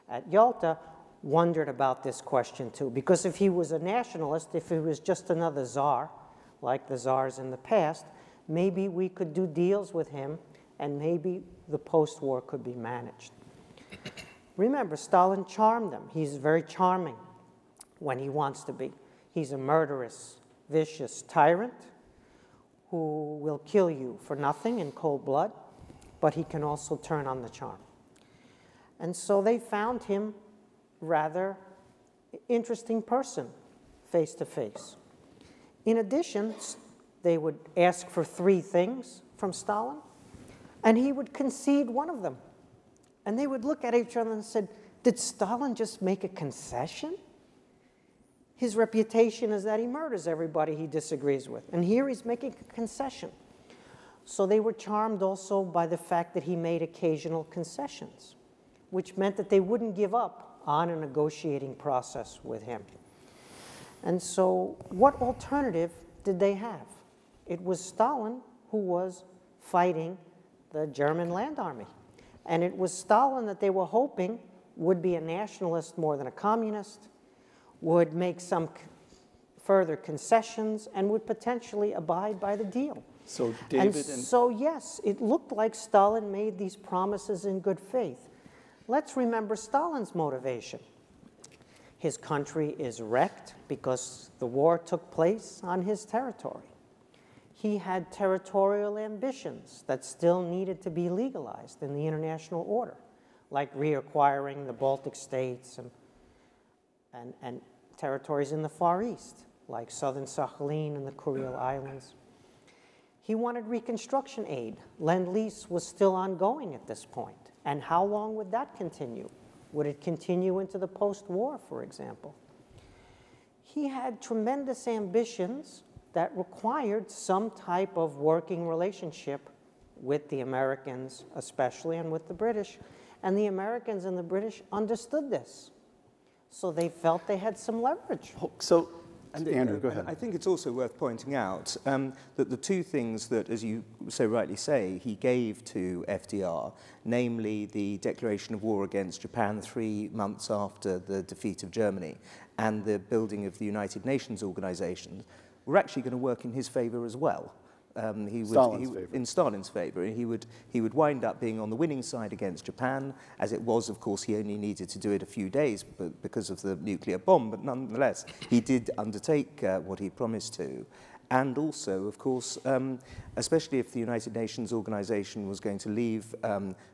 at Yalta wondered about this question too, because if he was a nationalist, if he was just another czar, like the czars in the past, maybe we could do deals with him, and maybe the post-war could be managed. Remember, Stalin charmed them. He's very charming when he wants to be. He's a murderous, vicious tyrant who will kill you for nothing in cold blood, but he can also turn on the charm. And so they found him rather interesting person, face to face. In addition, they would ask for 3 things from Stalin, and he would concede one of them. And they would look at each other and said, did Stalin just make a concession? His reputation is that he murders everybody he disagrees with. And here he's making a concession. So they were charmed also by the fact that he made occasional concessions, which meant that they wouldn't give up on a negotiating process with him. And so what alternative did they have? It was Stalin who was fighting the German land army. And it was Stalin that they were hoping would be a nationalist more than a communist, would make some further concessions, and would potentially abide by the deal. So David So yes, it looked like Stalin made these promises in good faith. Let's remember Stalin's motivation. His country is wrecked because the war took place on his territory. He had territorial ambitions that still needed to be legalized in the international order, like reacquiring the Baltic states and territories in the Far East, like southern Sakhalin and the Kuril Islands. He wanted reconstruction aid. Lend-Lease was still ongoing at this point. And how long would that continue? Would it continue into the post-war, for example? He had tremendous ambitions that required some type of working relationship with the Americans, especially, and with the British. And the Americans and the British understood this. So they felt they had some leverage. So, Andrew, go ahead. I think it's also worth pointing out that the 2 things that, as you so rightly say, he gave to FDR, namely the declaration of war against Japan 3 months after the defeat of Germany and the building of the United Nations organization, were actually going to work in his favor as well. In Stalin's favor. He would wind up being on the winning side against Japan. As it was, of course, he only needed to do it a few days because of the nuclear bomb, but nonetheless, he did undertake what he promised to. And also, of course, especially if the United Nations organization was going to leave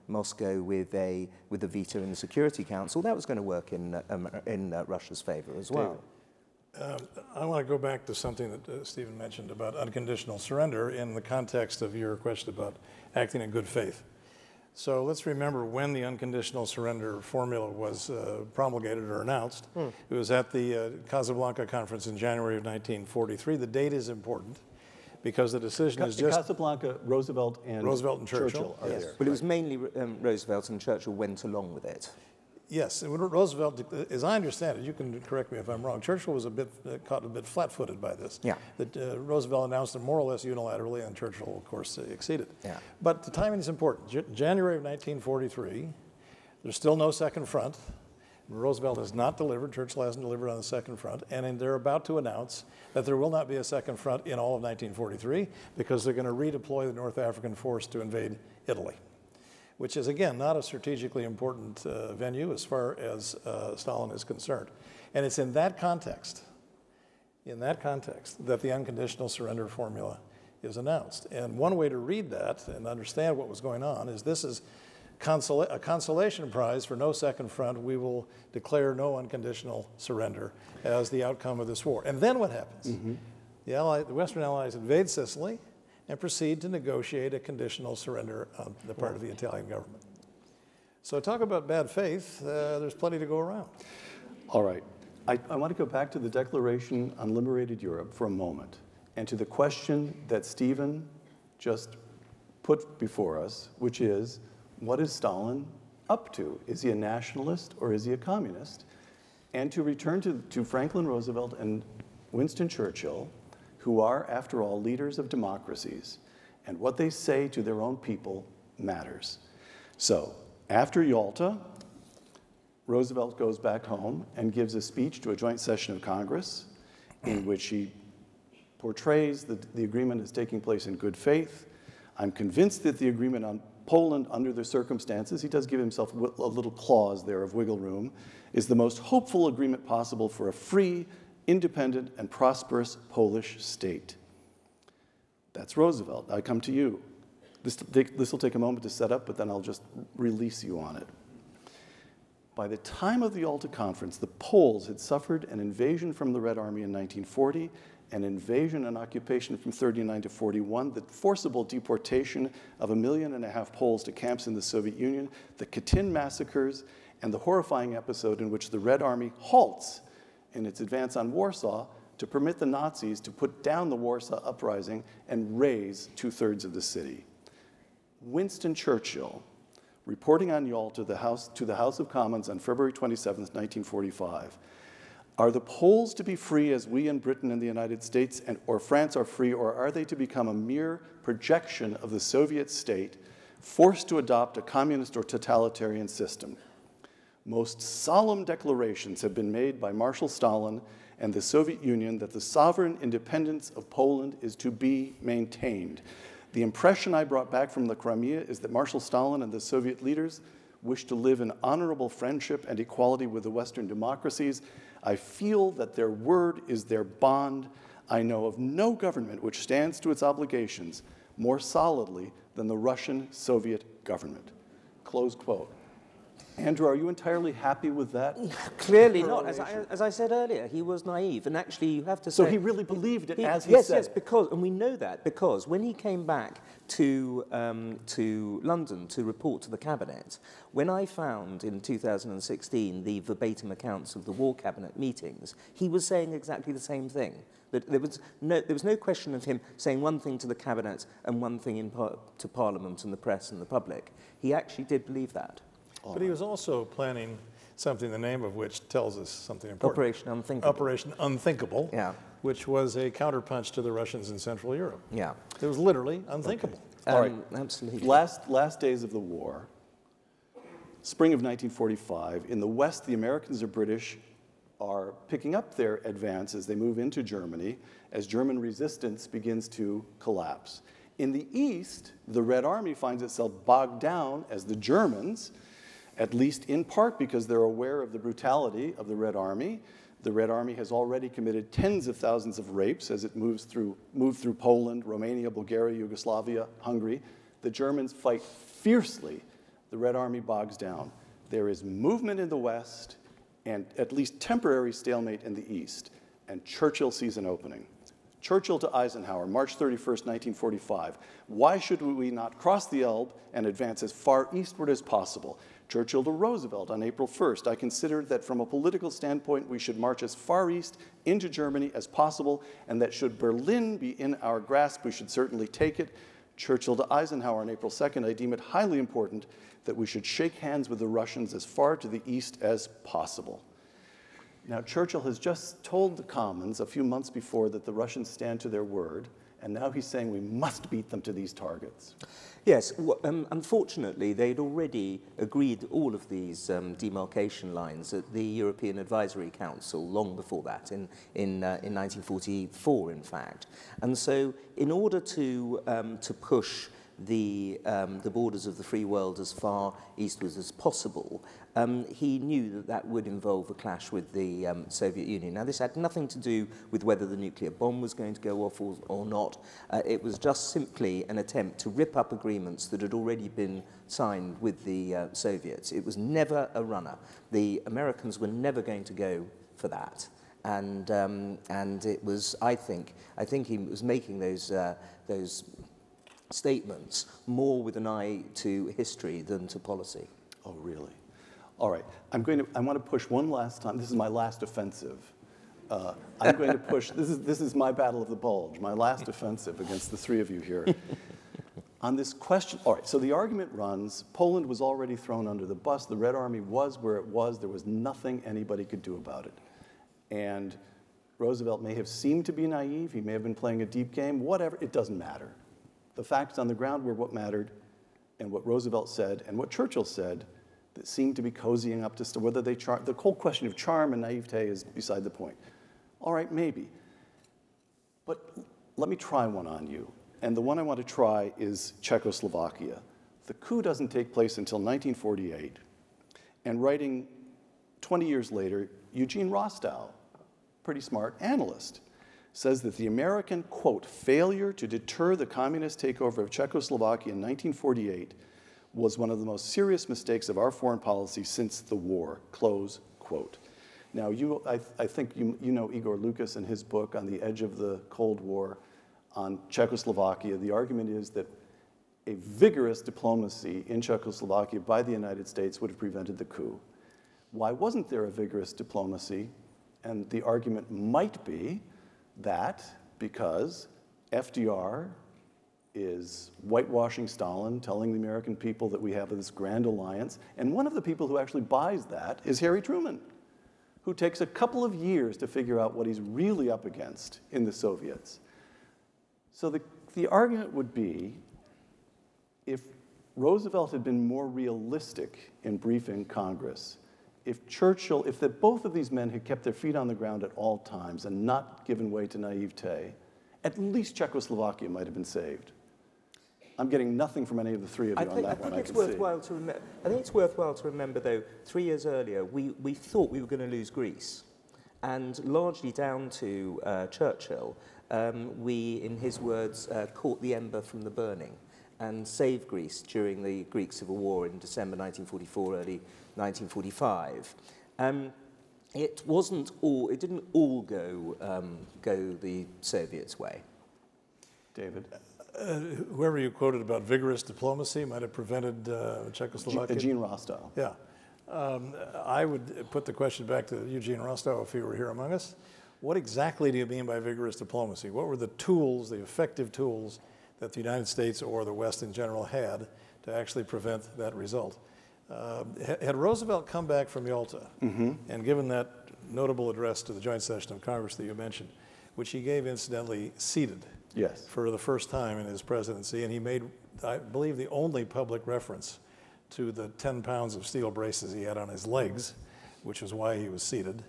Moscow with a veto in the Security Council, that was going to work in Russia's favor as well. I want to go back to something that Stephen mentioned about unconditional surrender in the context of your question about acting in good faith. So let's remember when the unconditional surrender formula was promulgated or announced. It was at the Casablanca Conference in January of 1943. The date is important because the decision is just... Casablanca, Roosevelt and Churchill are there. But it was mainly Roosevelt, and Churchill went along with it. Yes, and Roosevelt, as I understand it, you can correct me if I'm wrong, Churchill was caught a bit flat-footed by this. Yeah. That Roosevelt announced it more or less unilaterally, and Churchill, of course, acceded. Yeah. But the timing is important. January of 1943, there's still no second front. Roosevelt has not delivered, Churchill hasn't delivered on the second front, and they're about to announce that there will not be a second front in all of 1943 because they're going to redeploy the North African force to invade Italy, which is, again, not a strategically important venue as far as Stalin is concerned. And it's in that context that the unconditional surrender formula is announced. And one way to read that and understand what was going on is this is a consolation prize for no second front. We will declare no unconditional surrender as the outcome of this war. And then what happens? The Western Allies invade Sicily, and proceed to negotiate a conditional surrender on the part of the Italian government. So talk about bad faith, there's plenty to go around. All right. I want to go back to the Declaration on Liberated Europe for a moment, and to the question that Stephen just put before us, which is, what is Stalin up to? Is he a nationalist or is he a communist? And to return to Franklin Roosevelt and Winston Churchill, who are, after all, leaders of democracies, and what they say to their own people matters. So, after Yalta, Roosevelt goes back home and gives a speech to a joint session of Congress in which he portrays that the agreement is taking place in good faith. I'm convinced that the agreement on Poland, under the circumstances, he does give himself a little clause there of wiggle room, is the most hopeful agreement possible for a free, independent, and prosperous Polish state. That's Roosevelt. I come to you. This will take a moment to set up, but then I'll just release you on it. By the time of the Yalta Conference, the Poles had suffered an invasion from the Red Army in 1940, an invasion and occupation from 1939 to 1941, the forcible deportation of 1.5 million Poles to camps in the Soviet Union, the Kotkin massacres, and the horrifying episode in which the Red Army halts in its advance on Warsaw to permit the Nazis to put down the Warsaw Uprising and raze 2/3 of the city. Winston Churchill, reporting on Yalta to the House of Commons on February 27, 1945, are the Poles to be free as we in Britain and the United States or France are free, or are they to become a mere projection of the Soviet state forced to adopt a communist or totalitarian system? Most solemn declarations have been made by Marshal Stalin and the Soviet Union that the sovereign independence of Poland is to be maintained. The impression I brought back from the Crimea is that Marshal Stalin and the Soviet leaders wish to live in honorable friendship and equality with the Western democracies. I feel that their word is their bond. I know of no government which stands to its obligations more solidly than the Russian Soviet government. Close quote. Andrew, are you entirely happy with that? Clearly not. As I said earlier, he was naive, and actually you have to say... So he really believed it as he said? Yes, because, and we know that because when he came back to London to report to the Cabinet, when I found in 2016 the verbatim accounts of the War Cabinet meetings, he was saying exactly the same thing. That there was no question of him saying one thing to the Cabinet and one thing to Parliament and the press and the public. He actually did believe that. But he was also planning something, the name of which tells us something important. Operation Unthinkable. Operation Unthinkable, yeah, which was a counterpunch to the Russians in Central Europe. Yeah. It was literally unthinkable. Okay. All right. Absolutely. Last days of the war, spring of 1945, in the West, the Americans or British are picking up their advance as they move into Germany, as German resistance begins to collapse. In the East, the Red Army finds itself bogged down as the Germans, at least in part because they're aware of the brutality of the Red Army. The Red Army has already committed tens of thousands of rapes as it moved through Poland, Romania, Bulgaria, Yugoslavia, Hungary. The Germans fight fiercely. The Red Army bogs down. There is movement in the West and at least temporary stalemate in the East. And Churchill sees an opening. Churchill to Eisenhower, March 31st, 1945. Why should we not cross the Elbe and advance as far eastward as possible? Churchill to Roosevelt on April 1st. I consider that from a political standpoint, we should march as far east into Germany as possible, and that should Berlin be in our grasp, we should certainly take it. Churchill to Eisenhower on April 2nd. I deem it highly important that we should shake hands with the Russians as far to the east as possible. Now, Churchill has just told the Commons a few months before that the Russians stand to their word, and now he's saying we must beat them to these targets. Yes, unfortunately, they'd already agreed all of these demarcation lines at the European Advisory Council long before that, in 1944, in fact. And so, in order to push the borders of the free world as far eastwards as possible, he knew that that would involve a clash with the Soviet Union. Now, this had nothing to do with whether the nuclear bomb was going to go off or not. It was just simply an attempt to rip up agreements that had already been signed with the Soviets. It was never a runner. The Americans were never going to go for that. And it was, I think he was making those statements more with an eye to history than to policy. Oh, really? All right. I want to push one last time. This is my last offensive. I'm going to push, this is my battle of the bulge, my last offensive against the three of you here. On this question, all right, so the argument runs, Poland was already thrown under the bus, the Red Army was where it was, there was nothing anybody could do about it. And Roosevelt may have seemed to be naive, he may have been playing a deep game, whatever, it doesn't matter. The facts on the ground were what mattered, and what Roosevelt said and what Churchill said that seemed to be cozying up to whether they the whole question of charm and naivete is beside the point. All right, maybe. But let me try one on you. And the one I want to try is Czechoslovakia. The coup doesn't take place until 1948. And writing 20 years later, Eugene Rostow, pretty smart analyst, says that the American, quote, failure to deter the communist takeover of Czechoslovakia in 1948 was one of the most serious mistakes of our foreign policy since the war, close quote. Now, I think you know Igor Lukas and his book On the Edge of the Cold War on Czechoslovakia. The argument is that a vigorous diplomacy in Czechoslovakia by the United States would have prevented the coup. Why wasn't there a vigorous diplomacy? And the argument might be that because FDR is whitewashing Stalin, telling the American people that we have this grand alliance, and one of the people who actually buys that is Harry Truman, who takes a couple of years to figure out what he's really up against in the Soviets. So the argument would be, if Roosevelt had been more realistic in briefing Congress, if Churchill, if both of these men had kept their feet on the ground at all times and not given way to naivete, at least Czechoslovakia might have been saved. I'm getting nothing from any of the three of you on that one. I think it's worthwhile to remember, though, 3 years earlier, we thought we were going to lose Greece. And largely down to Churchill, we, in his words, caught the ember from the burning and saved Greece during the Greek Civil War in December 1944, early 1945. It didn't all go the Soviets' way. David? Whoever you quoted about vigorous diplomacy might have prevented Czechoslovakia. Eugene Rostow. Yeah. I would put the question back to Eugene Rostow if he were here among us. What exactly do you mean by vigorous diplomacy? What were the tools, the effective tools, that the United States or the West in general had to actually prevent that result? Had Roosevelt come back from Yalta and given that notable address to the joint session of Congress that you mentioned, which he gave incidentally seated for the first time in his presidency, and he made, I believe, the only public reference to the 10 pounds of steel braces he had on his legs, which is why he was seated,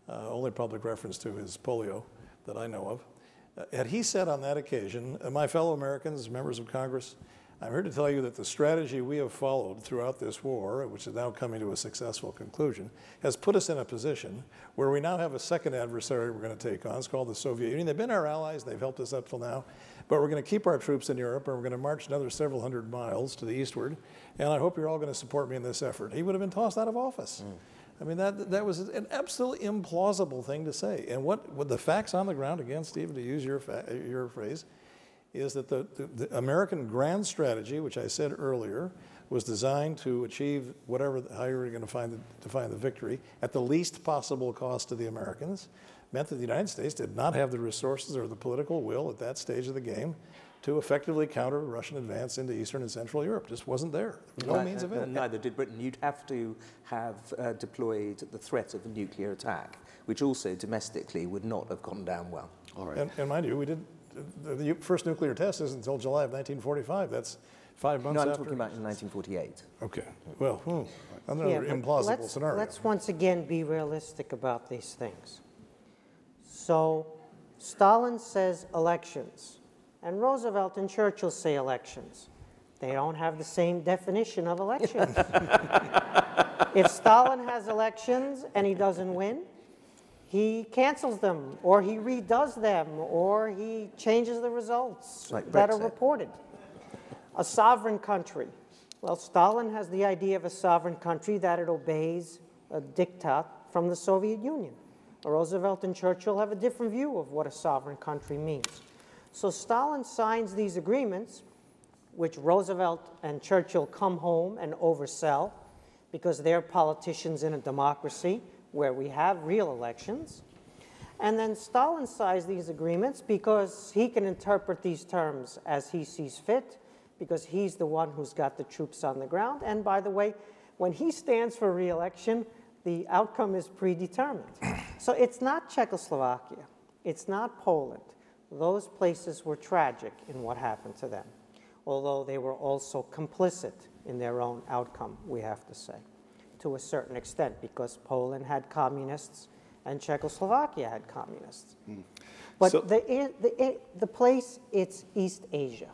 only public reference to his polio that I know of. Had he said on that occasion, my fellow Americans, members of Congress, I'm here to tell you that the strategy we have followed throughout this war, which is now coming to a successful conclusion, has put us in a position where we now have a second adversary we're going to take on. It's called the Soviet Union. They've been our allies. They've helped us up till now. But we're going to keep our troops in Europe, and we're going to march another several hundred miles to the eastward. And I hope you're all going to support me in this effort. He would have been tossed out of office. I mean, that was an absolutely implausible thing to say. And what the facts on the ground, again, Stephen, to use your phrase, is that the American grand strategy, which I said earlier, was designed to achieve whatever, how you were going to define the victory, at the least possible cost to the Americans, meant that the United States did not have the resources or the political will at that stage of the game to effectively counter Russian advance into Eastern and Central Europe. Just wasn't there. No means available. Neither did Britain. You'd have to have deployed the threat of a nuclear attack, which also domestically would not have gone down well. All right. And mind you, we did. The first nuclear test isn't until July of 1945. That's 5 months after. No, I'm talking about in 1948. Okay. Well, another implausible scenario. Let's once again be realistic about these things. So, Stalin says elections, and Roosevelt and Churchill say elections. They don't have the same definition of elections. If Stalin has elections and he doesn't win, he cancels them, or he redoes them, or he changes the results that are reported. A sovereign country. Well, Stalin has the idea of a sovereign country that it obeys a diktat from the Soviet Union. Roosevelt and Churchill have a different view of what a sovereign country means. So Stalin signs these agreements, which Roosevelt and Churchill come home and oversell because they're politicians in a democracy where we have real elections. And then Stalin signs these agreements because he can interpret these terms as he sees fit, because he's the one who's got the troops on the ground. And by the way, when he stands for re-election, the outcome is predetermined. So it's not Czechoslovakia. It's not Poland. Those places were tragic in what happened to them, although they were also complicit in their own outcome, we have to say, to a certain extent, because Poland had communists and Czechoslovakia had communists. But So- the place, it's East Asia.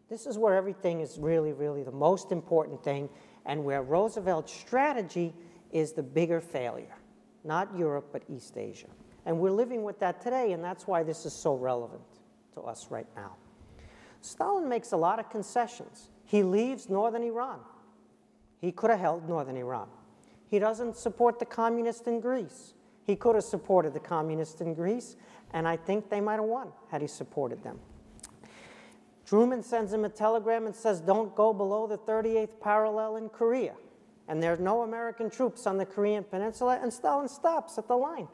This is where everything is really, really the most important thing, and where Roosevelt's strategy is the bigger failure. Not Europe, but East Asia. And we're living with that today, and that's why this is so relevant to us right now. Stalin makes a lot of concessions. He leaves northern Iran. He could have held northern Iran. He doesn't support the communists in Greece. He could have supported the communists in Greece, and I think they might have won had he supported them. Truman sends him a telegram and says, don't go below the 38th parallel in Korea. And there's no American troops on the Korean Peninsula, and Stalin stops at the line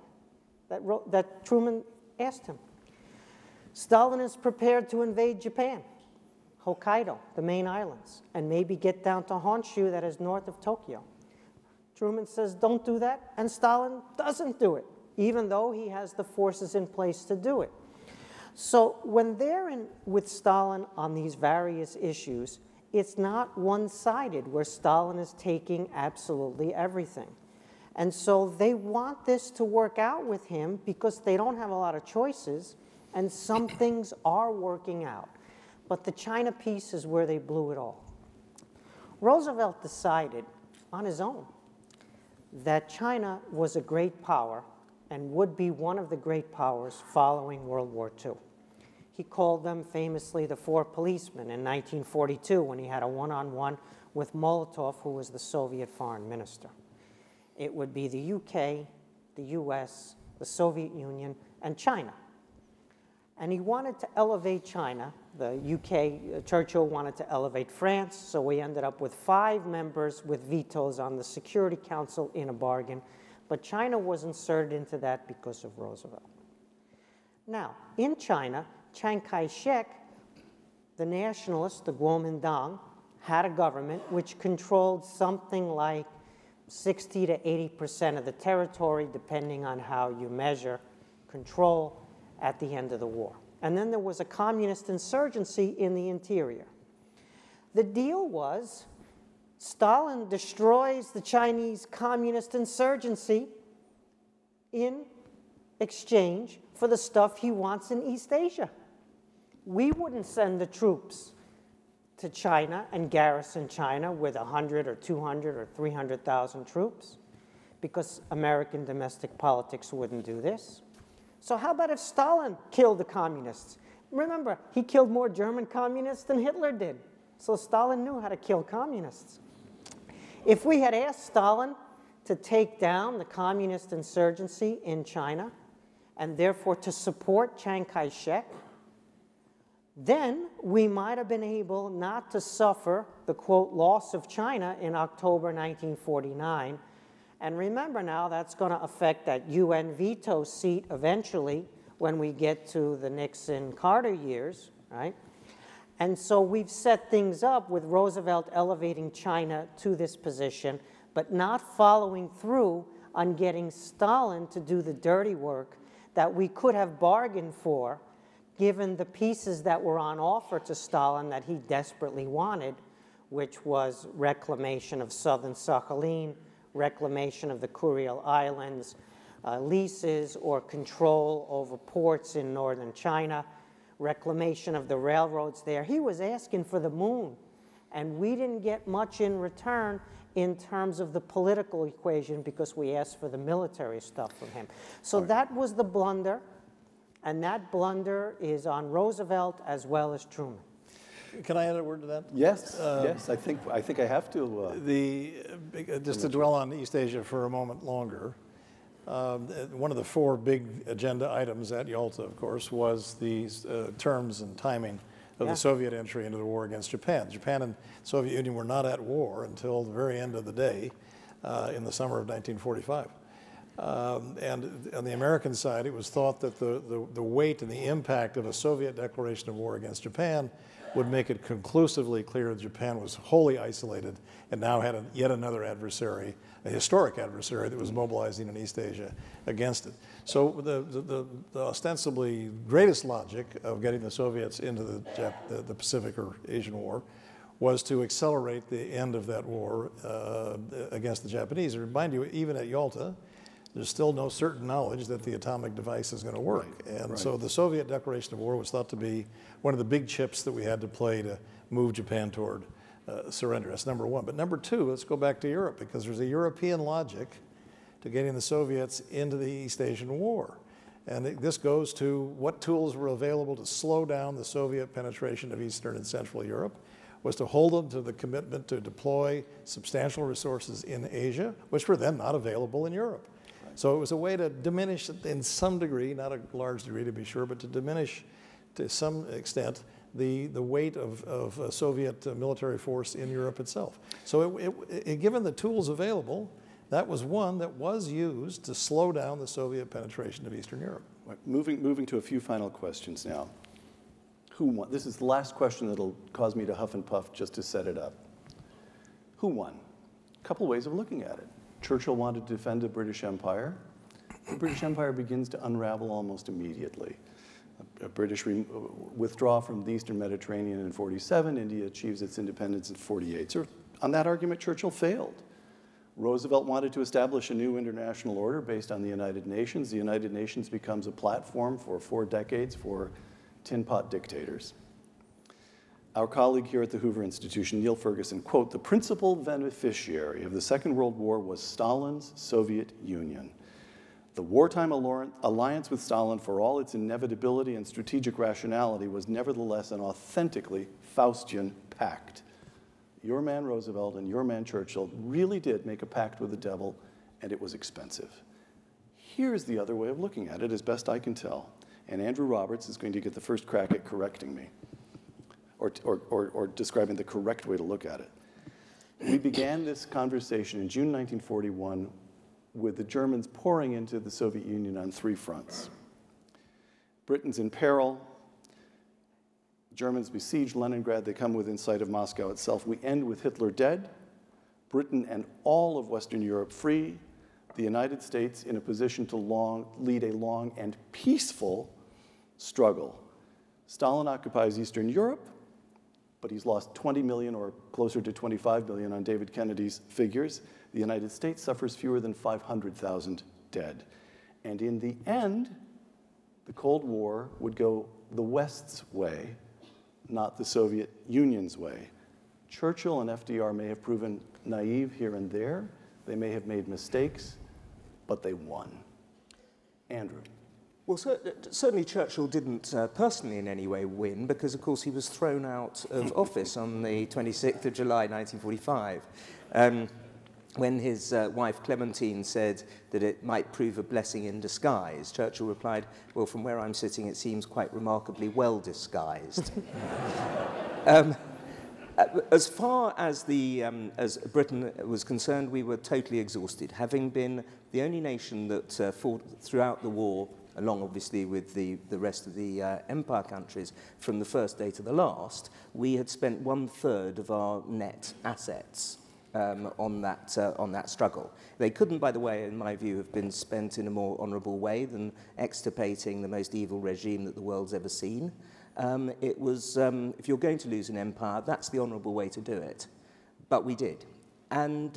that Truman asked him. Stalin is prepared to invade Japan, Hokkaido, the main islands, and maybe get down to Honshu, that is north of Tokyo. Truman says, don't do that, and Stalin doesn't do it, even though he has the forces in place to do it. So when they're with Stalin on these various issues, it's not one-sided, where Stalin is taking absolutely everything. And so they want this to work out with him because they don't have a lot of choices, and some things are working out. But the China piece is where they blew it all. Roosevelt decided on his own that China was a great power and would be one of the great powers following World War II. He called them famously the Four Policemen in 1942 when he had a one-on-one with Molotov, who was the Soviet foreign minister. It would be the UK, the US, the Soviet Union, and China. And he wanted to elevate China. The UK, Churchill wanted to elevate France, so we ended up with 5 members with vetoes on the Security Council in a bargain. But China was inserted into that because of Roosevelt. Now, in China, Chiang Kai-shek, the nationalist, the Kuomintang, had a government which controlled something like 60 to 80% of the territory, depending on how you measure control at the end of the war. And then there was a communist insurgency in the interior. The deal was Stalin destroys the Chinese communist insurgency in exchange for the stuff he wants in East Asia. We wouldn't send the troops to China and garrison China with 100 or 200 or 300,000 troops because American domestic politics wouldn't do this. So how about if Stalin killed the communists? Remember, he killed more German communists than Hitler did. So Stalin knew how to kill communists. If we had asked Stalin to take down the communist insurgency in China and therefore to support Chiang Kai-shek, then we might have been able not to suffer the, quote, loss of China in October 1949. And remember now, that's going to affect that UN veto seat eventually when we get to the Nixon-Carter years, right? And so we've set things up with Roosevelt elevating China to this position, but not following through on getting Stalin to do the dirty work that we could have bargained for, given the pieces that were on offer to Stalin that he desperately wanted, which was reclamation of southern Sakhalin, reclamation of the Kuril Islands, leases or control over ports in northern China, reclamation of the railroads there. He was asking for the moon, and we didn't get much in return in terms of the political equation because we asked for the military stuff from him. So that was the blunder. And that blunder is on Roosevelt as well as Truman. Can I add a word to that? Yes, yes, I think I have to. Just to dwell on East Asia for a moment longer, one of the 4 big agenda items at Yalta, of course, was these terms and timing of the Soviet entry into the war against Japan. Japan and the Soviet Union were not at war until the very end of the day in the summer of 1945. And on the American side, it was thought that the weight and the impact of a Soviet declaration of war against Japan would make it conclusively clear that Japan was wholly isolated and now had yet another adversary, a historic adversary that was mobilizing in East Asia against it. So the ostensibly greatest logic of getting the Soviets into the Pacific or Asian War was to accelerate the end of that war against the Japanese. And remind you, even at Yalta, there's still no certain knowledge that the atomic device is going to work. And so the Soviet declaration of war was thought to be one of the big chips that we had to play to move Japan toward surrender. That's number one. But number two, let's go back to Europe, because there's a European logic to getting the Soviets into the East Asian War. And this goes to what tools were available to slow down the Soviet penetration of Eastern and Central Europe, was to hold them to the commitment to deploy substantial resources in Asia, which were then not available in Europe. So it was a way to diminish, in some degree, not a large degree to be sure, but to diminish to some extent the weight of Soviet military force in Europe itself. So given the tools available, that was one that was used to slow down the Soviet penetration of Eastern Europe. Right. Moving to a few final questions now. Who won? This is the last question that'll cause me to huff and puff just to set it up. Who won? A couple ways of looking at it. Churchill wanted to defend the British Empire. The British Empire begins to unravel almost immediately. A British withdrawal from the Eastern Mediterranean in 47, India achieves its independence in 48. So on that argument, Churchill failed. Roosevelt wanted to establish a new international order based on the United Nations. The United Nations becomes a platform for 4 decades for tin pot dictators. Our colleague here at the Hoover Institution, Neil Ferguson, quote, "The principal beneficiary of the Second World War was Stalin's Soviet Union. The wartime alliance with Stalin, for all its inevitability and strategic rationality, was nevertheless an authentically Faustian pact. Your man Roosevelt and your man Churchill really did make a pact with the devil, and it was expensive." Here's the other way of looking at it, as best I can tell. And Andrew Roberts is going to get the first crack at correcting me, or describing the correct way to look at it. We began this conversation in June 1941 with the Germans pouring into the Soviet Union on 3 fronts. Britain's in peril. Germans besiege Leningrad. They come within sight of Moscow itself. We end with Hitler dead, Britain and all of Western Europe free, the United States in a position to lead a long and peaceful struggle. Stalin occupies Eastern Europe, but he's lost 20 million or closer to 25 million on David Kennedy's figures. The United States suffers fewer than 500,000 dead. And in the end, the Cold War would go the West's way, not the Soviet Union's way. Churchill and FDR may have proven naive here and there. They may have made mistakes, but they won. Andrew. Well, certainly Churchill didn't personally in any way win, because, of course, he was thrown out of office on the 26th of July, 1945, when his wife Clementine said that it might prove a blessing in disguise. Churchill replied, "Well, from where I'm sitting, it seems quite remarkably well disguised." As far as as Britain was concerned, we were totally exhausted, having been the only nation that fought throughout the war, along obviously with the rest of the empire countries, from the first day to the last. We had spent 1/3 of our net assets on that struggle. They couldn't, by the way, in my view, have been spent in a more honourable way than extirpating the most evil regime that the world's ever seen. It was, if you're going to lose an empire, that's the honourable way to do it. But we did. And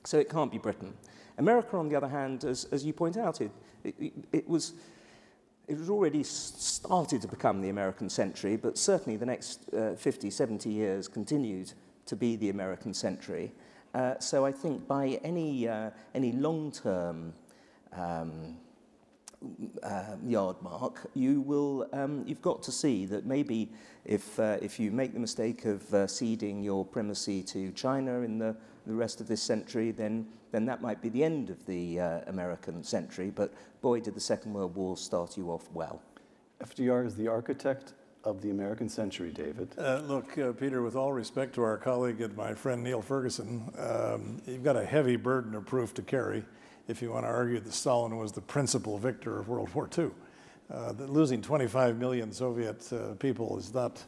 so it can't be Britain. America, on the other hand, as you point out, it was already started to become the American century, but certainly the next 50, 70 years continued to be the American century. So I think by any long-term yard mark, you've got to see that maybe if you make the mistake of ceding your primacy to China in the rest of this century, then that might be the end of the American century. But boy, did the Second World War start you off well. FDR is the architect of the American century, David. Look, Peter, with all respect to our colleague and my friend Neil Ferguson, you've got a heavy burden of proof to carry if you want to argue that Stalin was the principal victor of World War II. That losing 25 million Soviet people is not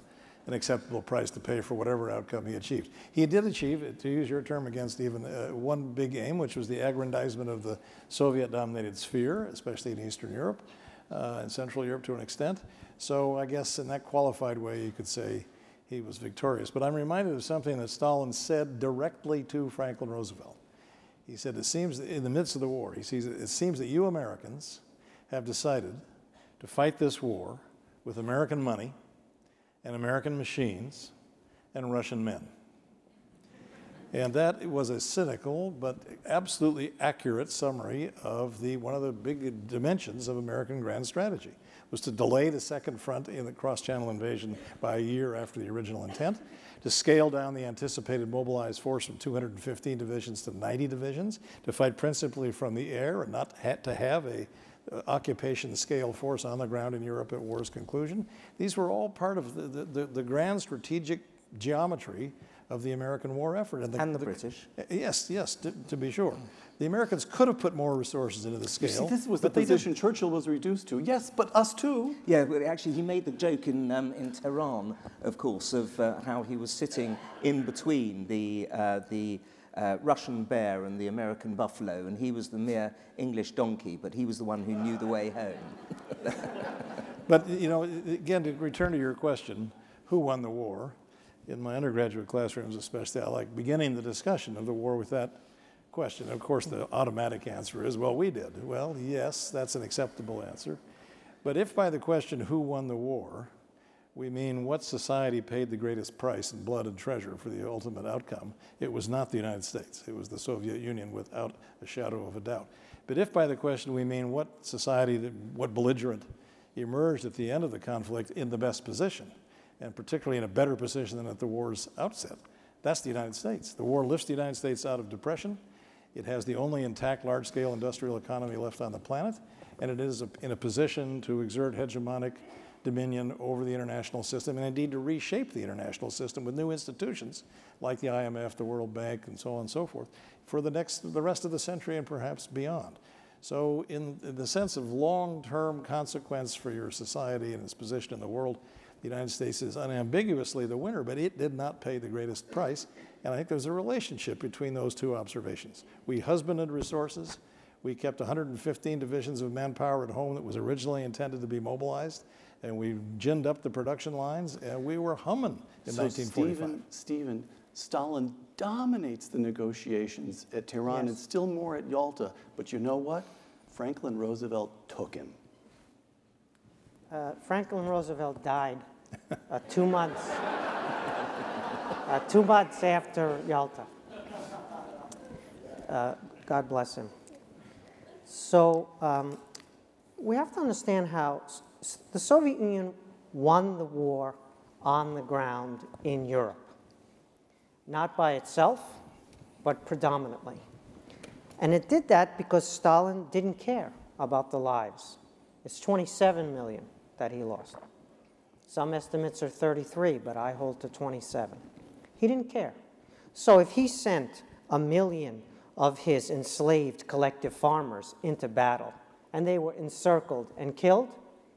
an acceptable price to pay for whatever outcome he achieved. He did achieve, to use your term again, Stephen, one big aim, which was the aggrandizement of the Soviet-dominated sphere, especially in Eastern Europe and Central Europe to an extent. So I guess in that qualified way, you could say he was victorious. But I'm reminded of something that Stalin said directly to Franklin Roosevelt. He said, it seems in the midst of the war, he says, it seems that you Americans have decided to fight this war with American money and American machines and Russian men. And that was a cynical but absolutely accurate summary of one of the big dimensions of American grand strategy, was to delay the second front in the cross-channel invasion by a year after the original intent, to scale down the anticipated mobilized force from 215 divisions to 90 divisions, to fight principally from the air and not to have a occupation scale force on the ground in Europe at war's conclusion. These were all part of the grand strategic geometry of the American war effort. And the British. Yes, to be sure. The Americans could have put more resources into the scale. You see, this was the position Churchill was reduced to. Yes, but us too. Yeah, but actually he made the joke in Tehran, of course, of how he was sitting in between the Russian bear and the American buffalo, and he was the mere English donkey, but he was the one who knew the way home. But, you know, again, to return to your question, who won the war? In my undergraduate classrooms especially, I like beginning the discussion of the war with that question. Of course, the automatic answer is, well, we did. Well, yes, that's an acceptable answer. But if by the question, who won the war, we mean what society paid the greatest price in blood and treasure for the ultimate outcome, it was not the United States. It was the Soviet Union without a shadow of a doubt. But if by the question we mean what society, what belligerent emerged at the end of the conflict in the best position, and particularly in a better position than at the war's outset, that's the United States. The war lifts the United States out of depression. It has the only intact large-scale industrial economy left on the planet, and it is in a position to exert hegemonic dominion over the international system, and indeed to reshape the international system with new institutions like the IMF, the World Bank, and so on and so forth, for the rest of the century and perhaps beyond. So in the sense of long-term consequence for your society and its position in the world, the United States is unambiguously the winner, but it did not pay the greatest price, and I think there's a relationship between those two observations. We husbanded resources. We kept 115 divisions of manpower at home that was originally intended to be mobilized, and we ginned up the production lines, and we were humming in 1945. Stephen, Stalin dominates the negotiations at Tehran and still more at Yalta. But you know what? Franklin Roosevelt took him. Franklin Roosevelt died 2 months, 2 months after Yalta. God bless him. So we have to understand how the Soviet Union won the war on the ground in Europe. Not by itself, but predominantly. And it did that because Stalin didn't care about the lives. It's 27 million that he lost. Some estimates are 33, but I hold to 27. He didn't care. So if he sent 1 million of his enslaved collective farmers into battle, and they were encircled and killed,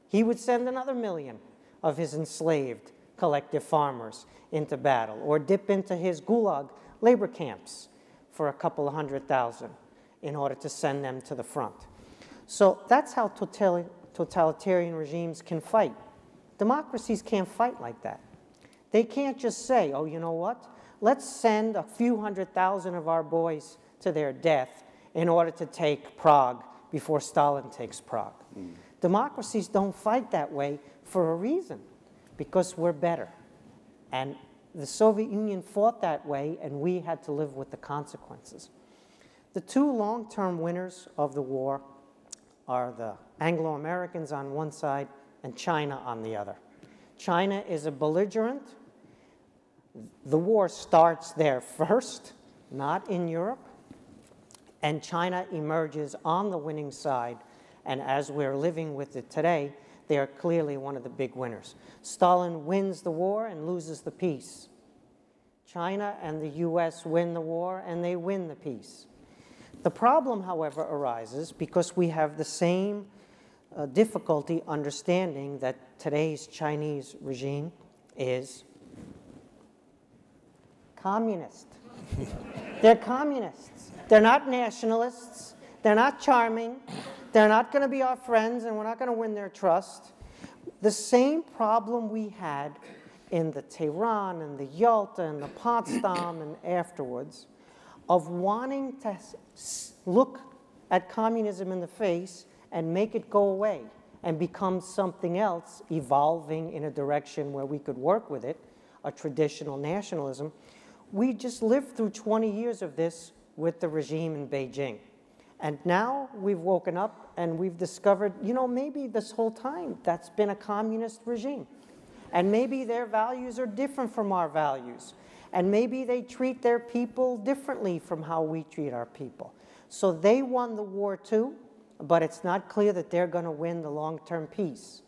he would send another 1 million of his enslaved collective farmers into battle, or dip into his gulag labor camps for a couple of 100,000 in order to send them to the front. So that's how totalitarian regimes can fight. Democracies can't fight like that. They can't just say, oh, you know what? Let's send a few 100,000 of our boys to their death in order to take Prague before Stalin takes Prague. Democracies don't fight that way for a reason, because we're better. And the Soviet Union fought that way, and we had to live with the consequences. The two long-term winners of the war are the Anglo-Americans on one side and China on the other. China is a belligerent. The war starts there first, not in Europe. And China emerges on the winning side. And as we're living with it today, they are clearly one of the big winners. Stalin wins the war and loses the peace. China and the US win the war and they win the peace. The problem, however, arises because we have the same difficulty understanding that today's Chinese regime is communist. They're communists. They're not nationalists. They're not charming. They're not going to be our friends, and we're not going to win their trust. The same problem we had in the Tehran and the Yalta and the Potsdam and afterwards of wanting to look at communism in the face and make it go away and become something else, evolving in a direction where we could work with it, a traditional nationalism. We just lived through 20 years of this with the regime in Beijing. And now we've woken up and we've discovered, you know, maybe this whole time that's been a communist regime. And maybe their values are different from our values. And maybe they treat their people differently from how we treat our people. So they won the war too, but it's not clear that they're going to win the long-term peace.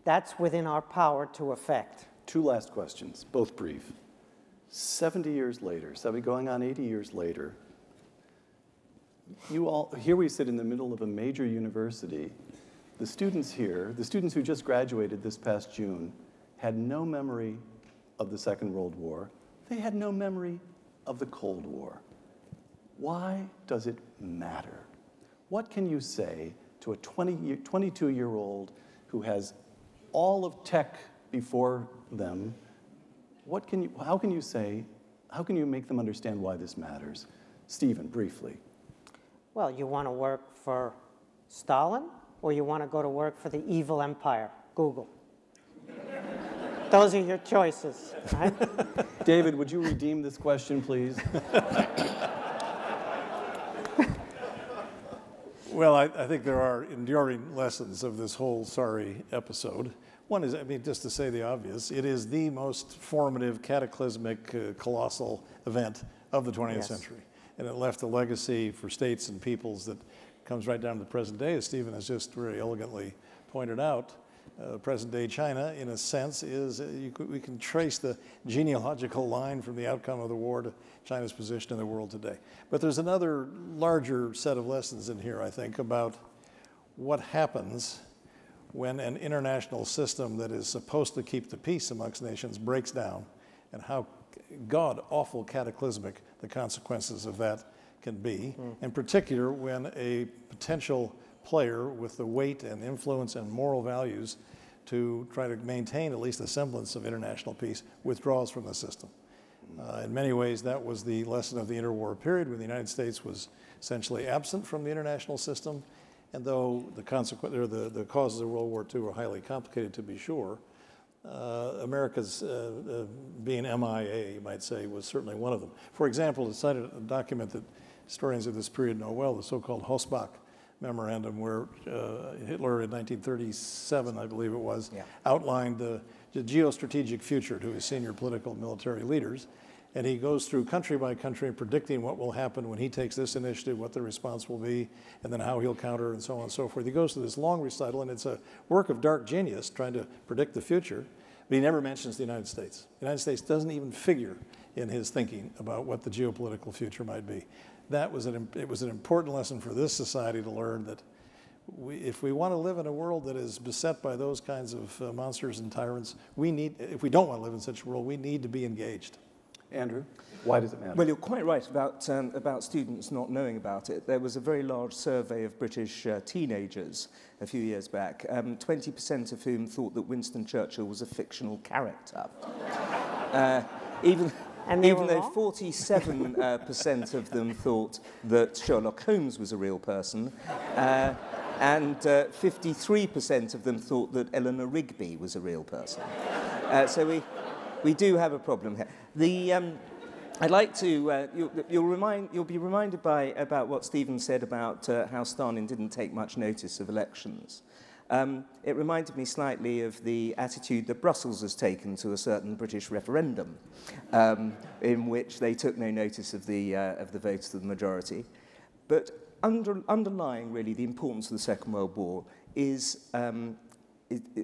That's within our power to effect. Two last questions, both brief. 70 years later, going on 80 years later, here we sit in the middle of a major university. The students here, the students who just graduated this past June, had no memory of the Second World War. They had no memory of the Cold War. Why does it matter? What can you say to a 22-year-old who has all of tech before them? How can you make them understand why this matters? Stephen, briefly. Well, you want to work for Stalin, or you want to go to work for the evil empire, Google? Those are your choices, right? David, would you redeem this question, please? Well, I think there are enduring lessons of this whole sorry episode. One is, I mean, just to say the obvious, it is the most formative, cataclysmic, colossal event of the 20th century. And it left a legacy for states and peoples that comes right down to the present day, as Stephen has just very elegantly pointed out. Present-day China, in a sense, is, we can trace the genealogical line from the outcome of the war to China's position in the world today. But there's another larger set of lessons in here, I think, about what happens when an international system that is supposed to keep the peace amongst nations breaks down, and how god-awful cataclysmic the consequences of that can be, in particular when a potential player with the weight and influence and moral values to try to maintain at least a semblance of international peace withdraws from the system. In many ways, that was the lesson of the interwar period, when the United States was essentially absent from the international system. And though the causes of World War II were highly complicated, to be sure, America's being MIA, you might say, was certainly one of them. For example, it cited a document that historians of this period know well, the so-called Hossbach Memorandum, where Hitler in 1937, I believe it was, outlined the geostrategic future to his senior political and military leaders. And he goes through country by country predicting what will happen when he takes this initiative, what the response will be, and then how he'll counter, and so on and so forth. He goes through this long recital, and it's a work of dark genius trying to predict the future, but he never mentions the United States. The United States doesn't even figure in his thinking about what the geopolitical future might be. It was an important lesson for this society to learn that if we want to live in a world that is beset by those kinds of monsters and tyrants, if we don't want to live in such a world, we need to be engaged. Andrew, why does it matter? Well, you're quite right about students not knowing about it. There was a very large survey of British teenagers a few years back, 20% of whom thought that Winston Churchill was a fictional character. Even though 47% of them thought that Sherlock Holmes was a real person, and 53% of them thought that Eleanor Rigby was a real person. So we do have a problem here. I'd like to, you'll be reminded about what Stephen said about how Stalin didn't take much notice of elections. It reminded me slightly of the attitude that Brussels has taken to a certain British referendum, in which they took no notice of the votes of the majority. But underlying, really, the importance of the Second World War is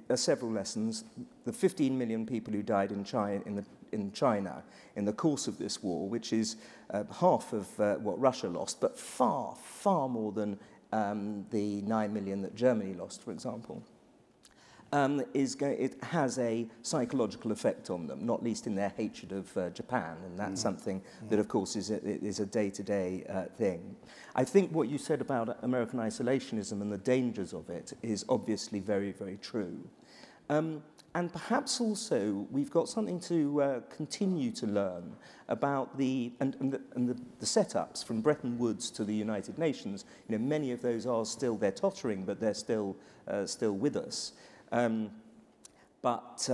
are several lessons. The 15 million people who died in China in the course of this war, which is half of what Russia lost, but far, far more than the 9 million that Germany lost, for example. It has a psychological effect on them, not least in their hatred of Japan, and that's something that, of course, is a day-to-day thing. I think what you said about American isolationism and the dangers of it is obviously very, very true. And perhaps also we've got something to continue to learn about the setups from Bretton Woods to the United Nations. You know, many of those are still, they're tottering, but they're still with us. But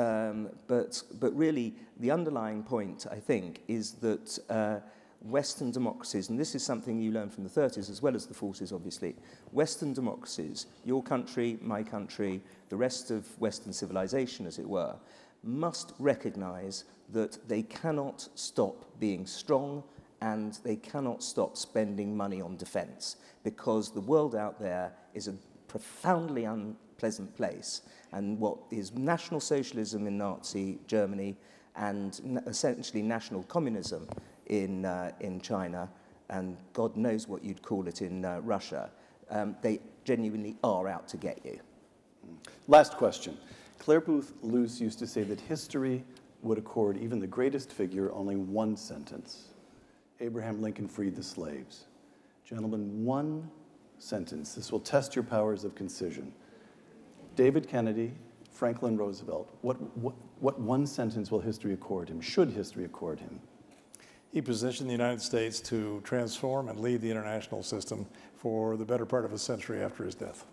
really, the underlying point, I think, is that Western democracies, and this is something you learn from the 30s as well as the 40s, obviously, Western democracies, your country, my country, the rest of Western civilization, as it were, must recognize that they cannot stop being strong and they cannot stop spending money on defense, because the world out there is a profoundly unpleasant place. And what is National Socialism in Nazi Germany and essentially national communism in China, and God knows what you'd call it in Russia, they genuinely are out to get you. Last question. Claire Booth Luce used to say that history would accord even the greatest figure only one sentence. Abraham Lincoln freed the slaves. Gentlemen, one sentence. This will test your powers of concision. David Kennedy, Franklin Roosevelt, what one sentence will history accord him? Should history accord him? He positioned the United States to transform and lead the international system for the better part of a century after his death.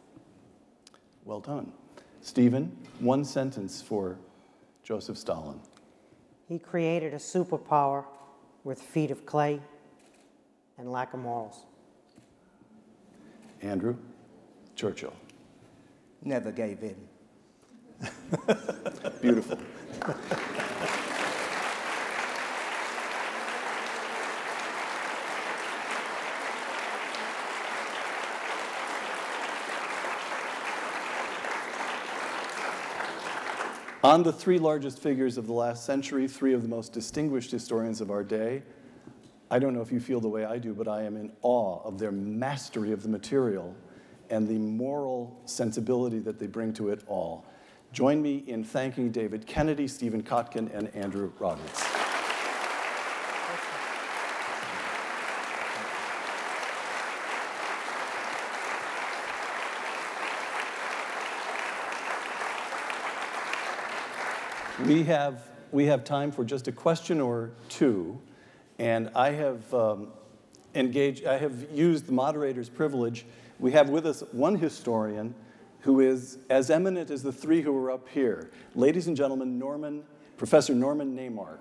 Well done. Stephen, one sentence for Joseph Stalin. He created a superpower with feet of clay and lack of morals. Andrew, Churchill. Never gave in. Beautiful. On the three largest figures of the last century, three of the most distinguished historians of our day, I don't know if you feel the way I do, but I am in awe of their mastery of the material and the moral sensibility that they bring to it all. Join me in thanking David Kennedy, Stephen Kotkin, and Andrew Roberts. We have time for just a question or two, and I have used the moderator's privilege. We have with us one historian who is as eminent as the three who are up here. Ladies and gentlemen, Professor Norman Neymark.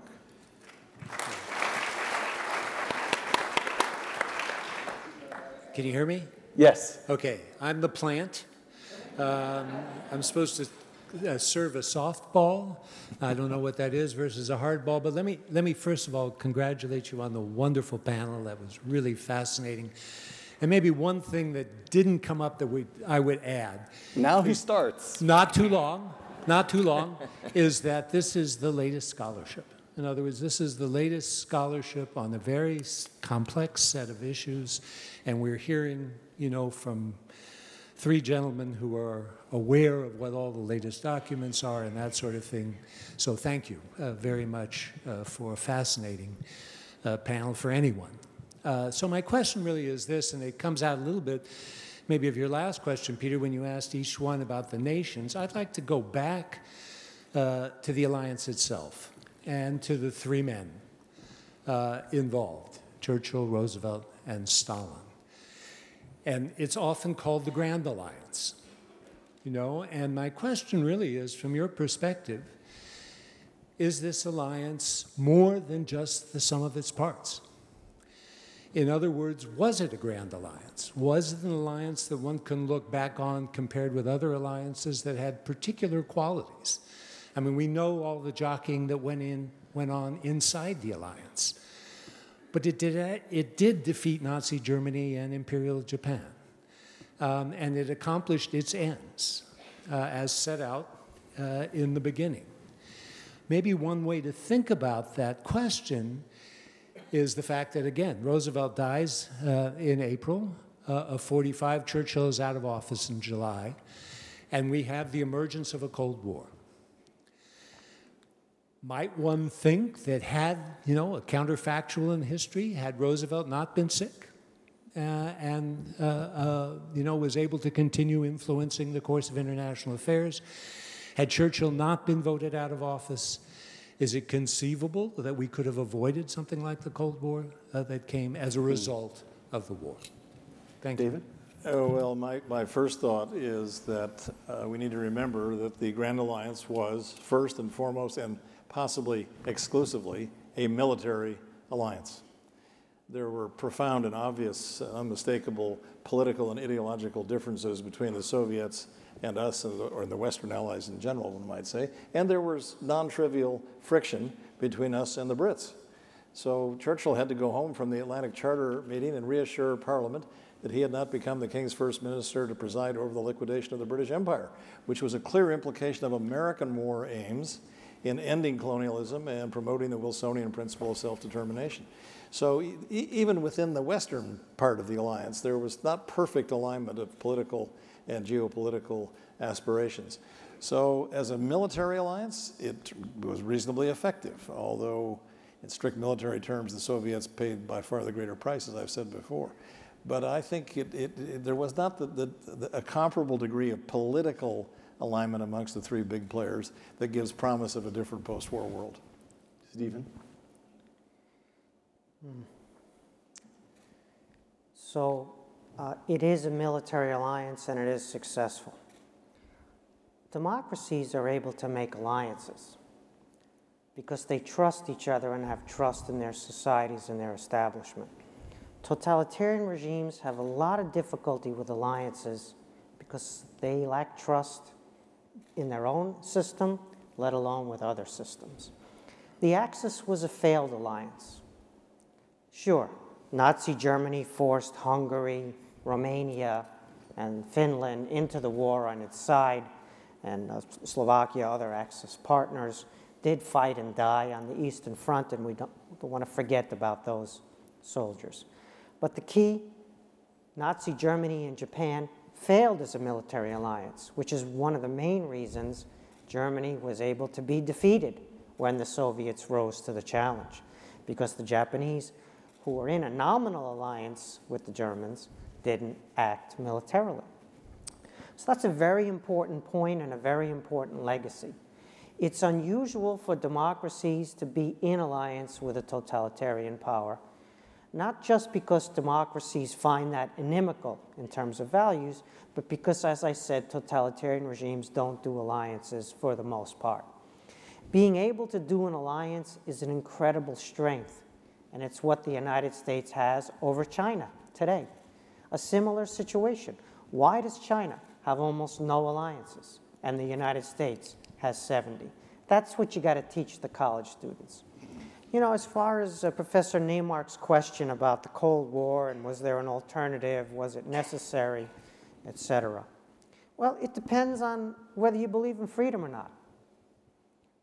Can you hear me? Yes. Okay, I'm the plant. I'm supposed to serve a softball. I don't know what that is versus a hard ball, but let me first of all congratulate you on the wonderful panel. That was really fascinating. And maybe one thing that didn't come up that I would add. Now he starts. Not too long, is that this is the latest scholarship. In other words, this is the latest scholarship on a very complex set of issues, and we're hearing, from three gentlemen who are aware of what all the latest documents are and that sort of thing. So thank you very much for a fascinating panel for anyone. So my question really is this, and it comes out a little bit maybe of your last question, Peter, when you asked each one about the nations. I'd like to go back to the alliance itself and to the three men involved, Churchill, Roosevelt, and Stalin. And it's often called the Grand Alliance, and my question really is, from your perspective, is this alliance more than just the sum of its parts? In other words, was it a grand alliance? Was it an alliance that one can look back on compared with other alliances that had particular qualities? I mean, we know all the jockeying that went on inside the alliance. But it did defeat Nazi Germany and Imperial Japan. And it accomplished its ends. as set out in the beginning. Maybe one way to think about that question is the fact that, again, Roosevelt dies in April of 45, Churchill is out of office in July, and we have the emergence of a Cold War. Might one think that had, a counterfactual in history, had Roosevelt not been sick and was able to continue influencing the course of international affairs, had Churchill not been voted out of office, is it conceivable that we could have avoided something like the Cold War that came as a result of the war? Thank you. David? Oh, well, my first thought is that we need to remember that the Grand Alliance was first and foremost and possibly exclusively a military alliance. There were profound and obvious, unmistakable political and ideological differences between the Soviets and us, or the Western allies in general, one might say, and there was non-trivial friction between us and the Brits. So Churchill had to go home from the Atlantic Charter meeting and reassure Parliament that he had not become the King's first minister to preside over the liquidation of the British Empire, which was a clear implication of American war aims in ending colonialism and promoting the Wilsonian principle of self-determination. So even within the Western part of the alliance, there was not perfect alignment of political and geopolitical aspirations. So as a military alliance, it was reasonably effective, although in strict military terms, the Soviets paid by far the greater price, as I've said before. But I think there was not a comparable degree of political alignment amongst the three big players that gives promise of a different post-war world. Stephen? So it is a military alliance and it is successful. Democracies are able to make alliances because they trust each other and have trust in their societies and their establishment. Totalitarian regimes have a lot of difficulty with alliances because they lack trust in their own system, let alone with other systems. The Axis was a failed alliance. Sure, Nazi Germany forced Hungary, Romania, and Finland into the war on its side, and Slovakia, other Axis partners, did fight and die on the Eastern Front, and we don't want to forget about those soldiers. But the key, Nazi Germany and Japan failed as a military alliance, which is one of the main reasons Germany was able to be defeated when the Soviets rose to the challenge, because the Japanese, who were in a nominal alliance with the Germans, didn't act militarily. So that's a very important point and a very important legacy. It's unusual for democracies to be in alliance with a totalitarian power, not just because democracies find that inimical in terms of values, but because, as I said, totalitarian regimes don't do alliances for the most part. Being able to do an alliance is an incredible strength, and it's what the United States has over China today. A similar situation. Why does China have almost no alliances, and the United States has 70? That's what you got to teach the college students. You know, as far as Professor Neymark's question about the Cold War and was there an alternative, was it necessary, etc. Well, it depends on whether you believe in freedom or not.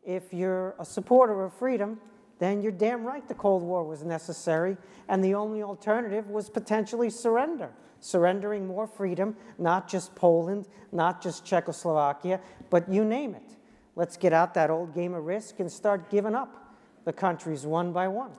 If you're a supporter of freedom, then you're damn right the Cold War was necessary, and the only alternative was potentially surrender. Surrendering more freedom, not just Poland, not just Czechoslovakia, but you name it. Let's get out that old game of Risk and start giving up the countries one by one.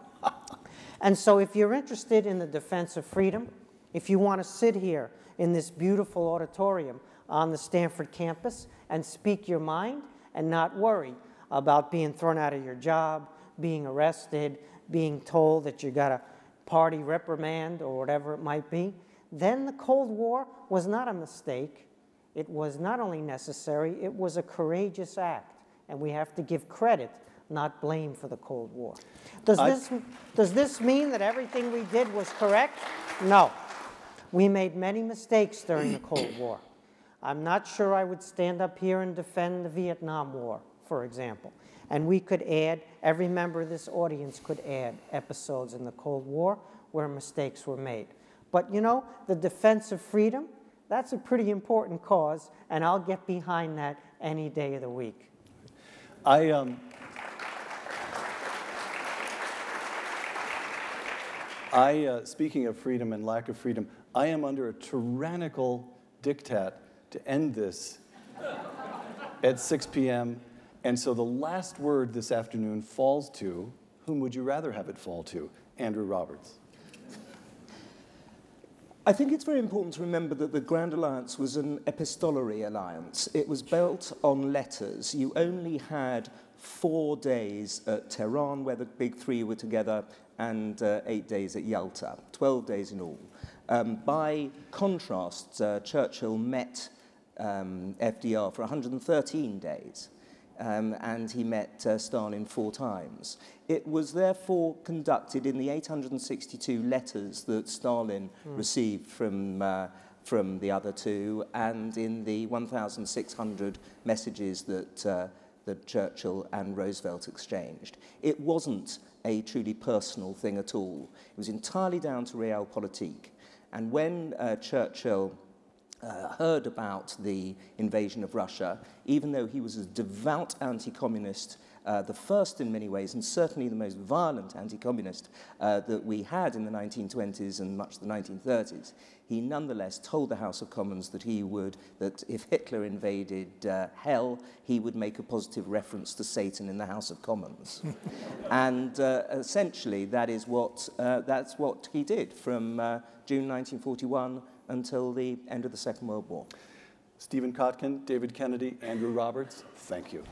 And so if you're interested in the defense of freedom, if you want to sit here in this beautiful auditorium on the Stanford campus and speak your mind and not worry about being thrown out of your job, being arrested, being told that you got a party reprimand or whatever it might be, then the Cold War was not a mistake. It was not only necessary, it was a courageous act. And we have to give credit, not blame, for the Cold War. Does this mean that everything we did was correct? No. We made many mistakes during the Cold War. I'm not sure I would stand up here and defend the Vietnam War, for example. And we could add, every member of this audience could add episodes in the Cold War where mistakes were made. But you know, the defense of freedom, That's a pretty important cause, and I'll get behind that any day of the week. Speaking of freedom and lack of freedom, I am under a tyrannical diktat to end this at 6 p.m. And so the last word this afternoon falls to, whom would you rather have it fall to? Andrew Roberts. I think it's very important to remember that the Grand Alliance was an epistolary alliance. It was built on letters. You only had 4 days at Tehran, where the big three were together, and 8 days at Yalta, 12 days in all. By contrast, Churchill met FDR for 113 days, and he met Stalin 4 times. It was therefore conducted in the 862 letters that Stalin received from the other two, and in the 1,600 messages that Churchill and Roosevelt exchanged. It wasn't a truly personal thing at all. It was entirely down to realpolitik. And when Churchill heard about the invasion of Russia, even though he was a devout anti-communist, the first in many ways, and certainly the most violent anti-communist that we had in the 1920s and much of the 1930s, he nonetheless told the House of Commons that that if Hitler invaded hell, he would make a positive reference to Satan in the House of Commons. And essentially, that's what he did from June 1941 until the end of the Second World War. Stephen Kotkin, David Kennedy, Andrew Roberts, thank you.